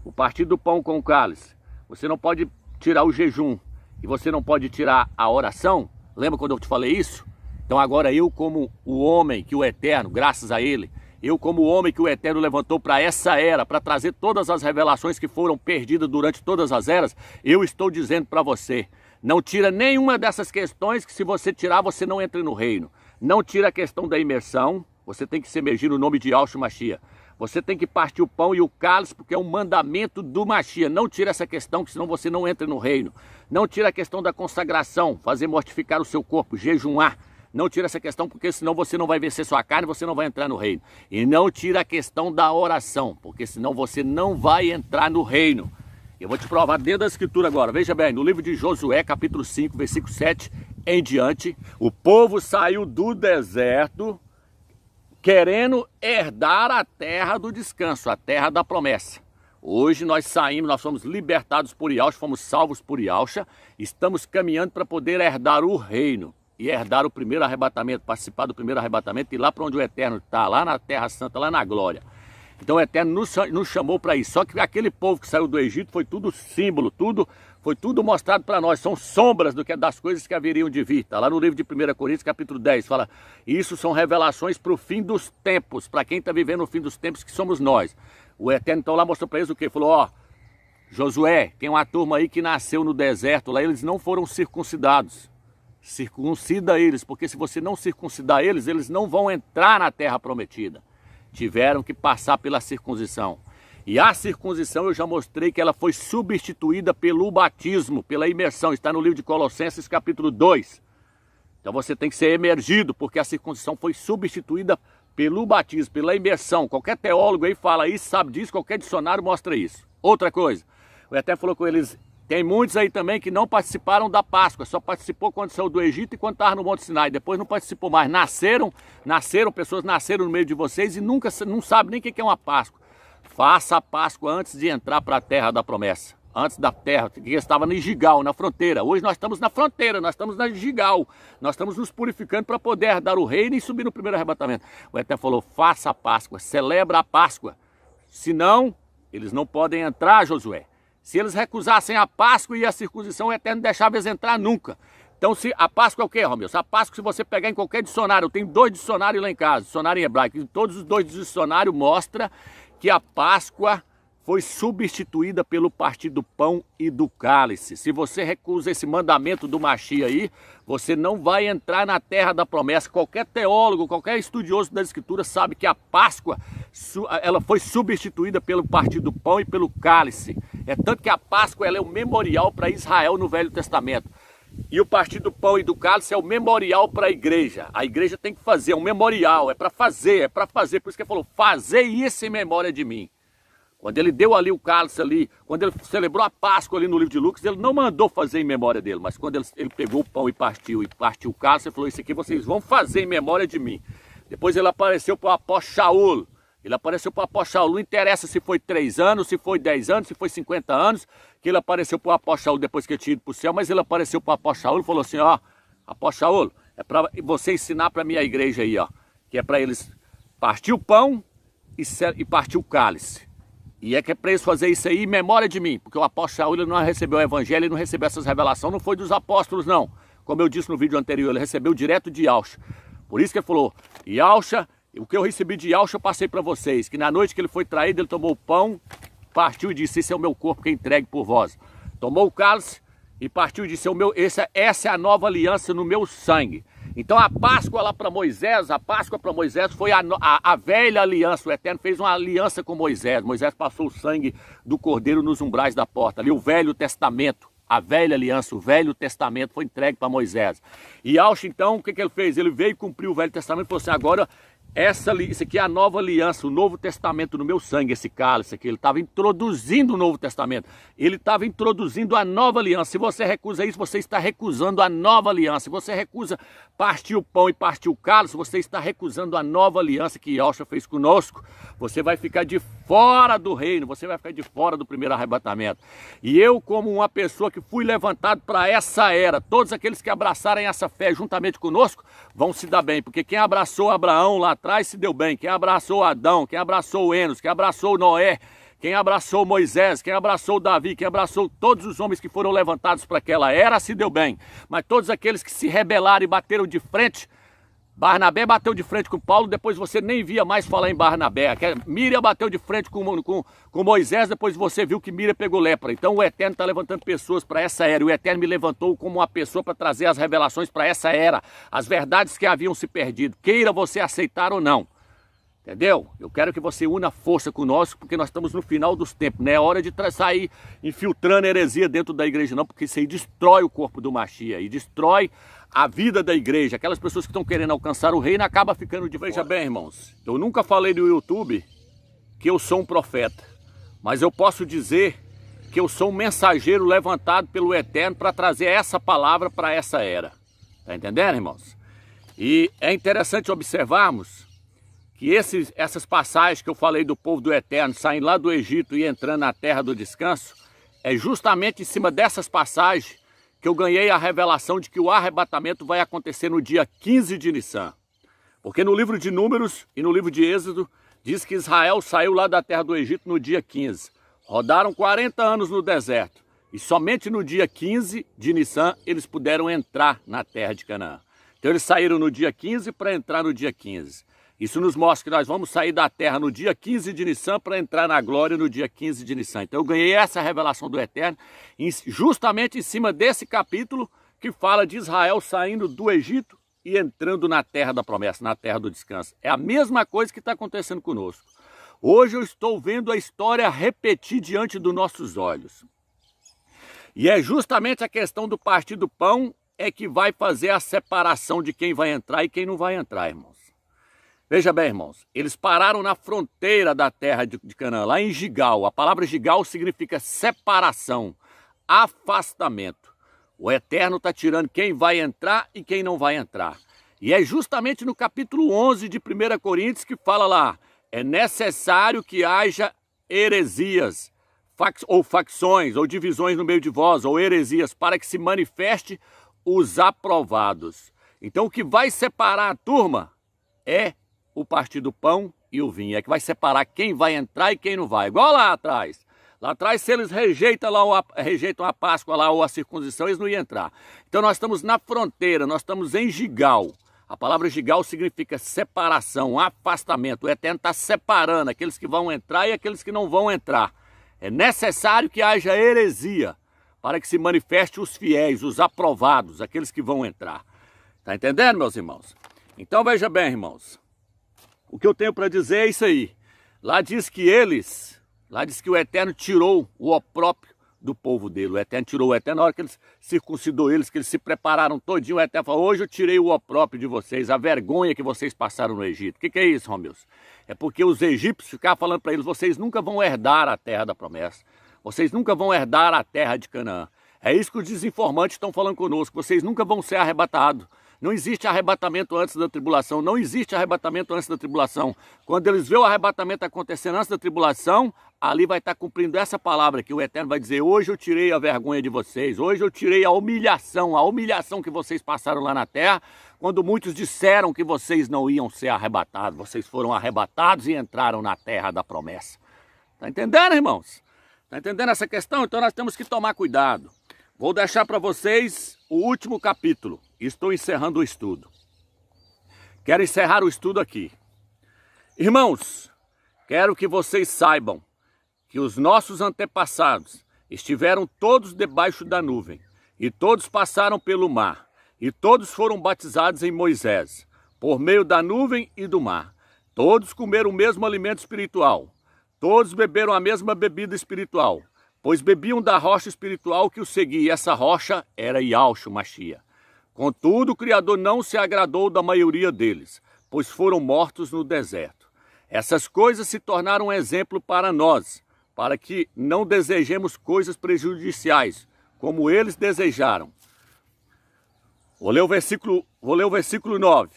o partir do pão com o cálice, você não pode tirar o jejum e você não pode tirar a oração? Lembra quando eu te falei isso? Então agora eu, como o homem que o Eterno, graças a ele, eu como o homem que o Eterno levantou para essa era, para trazer todas as revelações que foram perdidas durante todas as eras, eu estou dizendo para você, não tira nenhuma dessas questões, que se você tirar, você não entra no reino. Não tira a questão da imersão, você tem que se emergir no nome de Yahshua Mashiach. Você tem que partir o pão e o cálice, porque é um mandamento do Mashiach. Não tira essa questão, que senão você não entra no reino. Não tira a questão da consagração, fazer mortificar o seu corpo, jejuar. Não tira essa questão, porque senão você não vai vencer sua carne, você não vai entrar no reino. E não tira a questão da oração, porque senão você não vai entrar no reino. Eu vou te provar dentro da escritura agora. Veja bem, no livro de Josué, capítulo 5, versículo 7 em diante, o povo saiu do deserto querendo herdar a terra do descanso, a terra da promessa. Hoje nós saímos, nós fomos libertados por Yahshua, fomos salvos por Yahshua, estamos caminhando para poder herdar o reino e herdar o primeiro arrebatamento, participar do primeiro arrebatamento e ir lá para onde o Eterno está, lá na Terra Santa, lá na glória. Então o Eterno nos chamou para isso. Só que aquele povo que saiu do Egito foi tudo símbolo, foi tudo mostrado para nós. São sombras das coisas que haveriam de vir. Está lá no livro de 1 Coríntios, capítulo 10, fala, isso são revelações para o fim dos tempos, para quem está vivendo o fim dos tempos, que somos nós. O Eterno então lá mostrou para eles o quê? Falou, ó, Josué, tem uma turma aí que nasceu no deserto, lá eles não foram circuncidados. Circuncida eles, porque se você não circuncidar eles, eles não vão entrar na terra prometida. Tiveram que passar pela circuncisão. E a circuncisão eu já mostrei que ela foi substituída pelo batismo, pela imersão. Está no livro de Colossenses capítulo 2. Então você tem que ser emergido, porque a circuncisão foi substituída pelo batismo, pela imersão. Qualquer teólogo aí fala isso, sabe disso, qualquer dicionário mostra isso. Outra coisa, eu até falou com eles, tem muitos aí também que não participaram da Páscoa, só participou quando saiu do Egito e quando estava no Monte Sinai, depois não participou mais. Pessoas nasceram no meio de vocês e nunca não sabem nem o que é uma Páscoa. Faça a Páscoa antes de entrar para a terra da promessa, antes da terra, que estava no Gigal, na fronteira. Hoje nós estamos na fronteira, nós estamos na Gigal, nós estamos nos purificando para poder herdar o reino e subir no primeiro arrebatamento. O Eterno falou, faça a Páscoa, celebra a Páscoa, senão eles não podem entrar, Josué. Se eles recusassem a Páscoa e a circuncisão, o Eterno deixava eles entrar nunca. Então, a Páscoa é o quê, Romeu? A Páscoa, se você pegar em qualquer dicionário, eu tenho 2 dicionários lá em casa, dicionário em hebraico, e todos os 2 dicionários mostram que a Páscoa foi substituída pelo partir do pão e do cálice. Se você recusa esse mandamento do Mashiach aí, você não vai entrar na terra da promessa. Qualquer teólogo, qualquer estudioso da Escritura sabe que a Páscoa ela foi substituída pelo partir do pão e pelo cálice. É tanto que a Páscoa ela é o memorial para Israel no Velho Testamento. E o partir do pão e do cálice é o memorial para a igreja. A igreja tem que fazer, é um memorial, é para fazer. Por isso que ele falou, fazei isso em memória de mim. Quando ele deu ali o cálice ali, quando ele celebrou a Páscoa ali no livro de Lucas, ele não mandou fazer em memória dele, mas quando ele pegou o pão e partiu o cálice, ele falou, isso aqui vocês vão fazer em memória de mim. Depois ele apareceu para o apóstolo Shaul. Não interessa se foi 3 anos, se foi 10 anos, se foi 50 anos, que ele apareceu para o apóstolo Shaul depois que ele tinha ido para o céu, mas ele apareceu para o apóstolo Shaul e falou assim, ó, apóstolo Shaul, é para você ensinar para a minha igreja aí, ó, que é para eles partir o pão e partir o cálice. E é que é para eles fazer isso aí em memória de mim, porque o apóstolo Shaul ele não recebeu o evangelho, ele não recebeu essas revelações, não foi dos apóstolos não. Como eu disse no vídeo anterior, ele recebeu direto de Yahshua. Por isso que ele falou, Yahshua, o que eu recebi de Yahshua eu passei para vocês, que na noite que ele foi traído, ele tomou o pão, partiu e disse, esse é o meu corpo que é entregue por vós. Tomou o cálice e partiu e disse, essa é a nova aliança no meu sangue. Então a Páscoa lá para Moisés, foi a velha aliança. O Eterno fez uma aliança com Moisés. Moisés passou o sangue do cordeiro nos umbrais da porta. Ali o Velho Testamento, a velha aliança, o Velho Testamento foi entregue para Moisés. E Yahshua então, o que ele fez? Ele veio cumprir o Velho Testamento e falou assim, agora isso aqui é a nova aliança, o Novo Testamento no meu sangue, esse cálice aqui. Ele estava introduzindo o Novo Testamento. Ele estava introduzindo a nova aliança. Se você recusa isso, você está recusando a nova aliança. Se você recusa partir o pão e partir o cálice, você está recusando a nova aliança que Yahshua fez conosco. Você vai ficar de fora do reino, você vai ficar de fora do primeiro arrebatamento. E eu, como uma pessoa que fui levantado para essa era, todos aqueles que abraçarem essa fé juntamente conosco, vão se dar bem. Porque quem abraçou Abraão lá atrás se deu bem. Quem abraçou Adão, quem abraçou Enos, quem abraçou Noé, quem abraçou Moisés, quem abraçou Davi, quem abraçou todos os homens que foram levantados para aquela era, se deu bem. Mas todos aqueles que se rebelaram e bateram de frente, Barnabé bateu de frente com Paulo, depois você nem via mais falar em Barnabé. Miriam bateu de frente com Moisés, depois você viu que Miriam pegou lepra. Então o Eterno está levantando pessoas para essa era. O Eterno me levantou como uma pessoa para trazer as revelações para essa era. As verdades que haviam se perdido, queira você aceitar ou não. Entendeu? Eu quero que você una força conosco, porque nós estamos no final dos tempos. Não é hora de sair infiltrando heresia dentro da igreja, não, porque isso aí destrói o corpo do Mashiach e destrói a vida da igreja. Aquelas pessoas que estão querendo alcançar o reino acabam ficando de fora. Veja bem, irmãos, eu nunca falei no YouTube que eu sou um profeta, mas eu posso dizer que eu sou um mensageiro levantado pelo Eterno para trazer essa palavra para essa era. Tá entendendo, irmãos? E é interessante observarmos que essas passagens que eu falei do povo do Eterno saindo lá do Egito e entrando na terra do descanso, é justamente em cima dessas passagens que eu ganhei a revelação de que o arrebatamento vai acontecer no dia 15 de Nissan. Porque no livro de Números e no livro de Êxodo, diz que Israel saiu lá da terra do Egito no dia 15. Rodaram 40 anos no deserto. E somente no dia 15 de Nissan eles puderam entrar na terra de Canaã. Então eles saíram no dia 15 para entrar no dia 15. Isso nos mostra que nós vamos sair da terra no dia 15 de Nissan para entrar na glória no dia 15 de Nissan. Então eu ganhei essa revelação do Eterno justamente em cima desse capítulo que fala de Israel saindo do Egito e entrando na terra da promessa, na terra do descanso. É a mesma coisa que está acontecendo conosco. Hoje eu estou vendo a história repetir diante dos nossos olhos. E é justamente a questão do partir do pão é que vai fazer a separação de quem vai entrar e quem não vai entrar, irmãos. Veja bem, irmãos, eles pararam na fronteira da terra de Canaã, lá em Gigal. A palavra Gigal significa separação, afastamento. O Eterno está tirando quem vai entrar e quem não vai entrar. E é justamente no capítulo 11 de 1 Coríntios que fala lá, é necessário que haja heresias, ou facções, ou divisões no meio de vós, ou heresias, para que se manifeste os aprovados. Então o que vai separar a turma é o partir do pão e o vinho. É que vai separar quem vai entrar e quem não vai. Igual lá atrás. Lá atrás, se eles rejeitam a Páscoa lá ou a circuncisão, eles não iam entrar. Então nós estamos na fronteira, nós estamos em Gigal. A palavra Gigal significa separação, afastamento. O Eterno está separando aqueles que vão entrar e aqueles que não vão entrar. É necessário que haja heresia para que se manifeste os fiéis, os aprovados, aqueles que vão entrar. Tá entendendo, meus irmãos? Então veja bem, irmãos. O que eu tenho para dizer é isso aí. Lá diz que o Eterno tirou o opróprio do povo dele. O Eterno tirou o Eterno na hora que ele circuncidou eles, que eles se prepararam todinho. O Eterno falou, hoje eu tirei o opróprio de vocês, a vergonha que vocês passaram no Egito. O que é isso, Romeus? É porque os egípcios ficavam falando para eles, vocês nunca vão herdar a terra da promessa. Vocês nunca vão herdar a terra de Canaã. É isso que os desinformantes estão falando conosco. Vocês nunca vão ser arrebatados. Não existe arrebatamento antes da tribulação. Não existe arrebatamento antes da tribulação. Quando eles veem o arrebatamento acontecendo antes da tribulação, ali vai estar cumprindo essa palavra que o Eterno vai dizer, hoje eu tirei a vergonha de vocês, hoje eu tirei a humilhação que vocês passaram lá na terra, quando muitos disseram que vocês não iam ser arrebatados. Vocês foram arrebatados e entraram na terra da promessa. Tá entendendo, irmãos? Tá entendendo essa questão? Então nós temos que tomar cuidado. Vou deixar para vocês o último capítulo. Estou encerrando o estudo. Quero encerrar o estudo aqui. Irmãos, quero que vocês saibam que os nossos antepassados estiveram todos debaixo da nuvem, e todos passaram pelo mar, e todos foram batizados em Moisés, por meio da nuvem e do mar. Todos comeram o mesmo alimento espiritual, todos beberam a mesma bebida espiritual, pois bebiam da rocha espiritual que os seguia, e essa rocha era Yahshua Mashiach. Contudo, o Criador não se agradou da maioria deles, pois foram mortos no deserto. Essas coisas se tornaram um exemplo para nós, para que não desejemos coisas prejudiciais, como eles desejaram. Vou ler o versículo 9.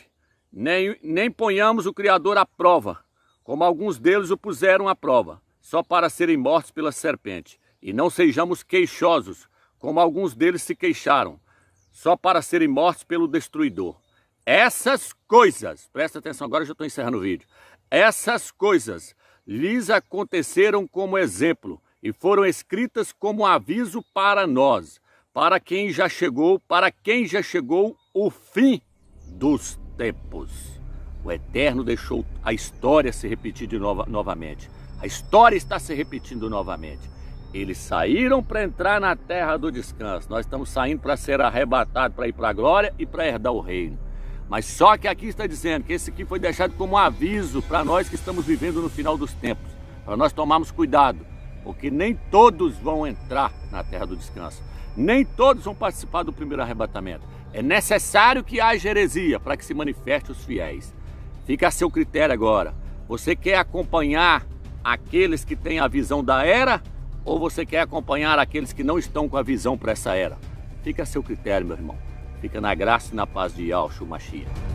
Nem ponhamos o Criador à prova, como alguns deles o puseram à prova, só para serem mortos pela serpente. E não sejamos queixosos, como alguns deles se queixaram, só para serem mortos pelo destruidor. Essas coisas, presta atenção, agora eu já estou encerrando o vídeo. Essas coisas lhes aconteceram como exemplo e foram escritas como aviso para nós, para quem já chegou o fim dos tempos. O Eterno deixou a história se repetir novamente. A história está se repetindo novamente. Eles saíram para entrar na terra do descanso. Nós estamos saindo para ser arrebatados, para ir para a glória e para herdar o reino. Mas só que aqui está dizendo que esse aqui foi deixado como aviso para nós que estamos vivendo no final dos tempos. Para nós tomarmos cuidado, porque nem todos vão entrar na terra do descanso. Nem todos vão participar do primeiro arrebatamento. É necessário que haja heresia para que se manifeste os fiéis. Fica a seu critério agora. Você quer acompanhar aqueles que têm a visão da era, ou você quer acompanhar aqueles que não estão com a visão para essa era? Fica a seu critério, meu irmão. Fica na graça e na paz de Yahshua Mashiach.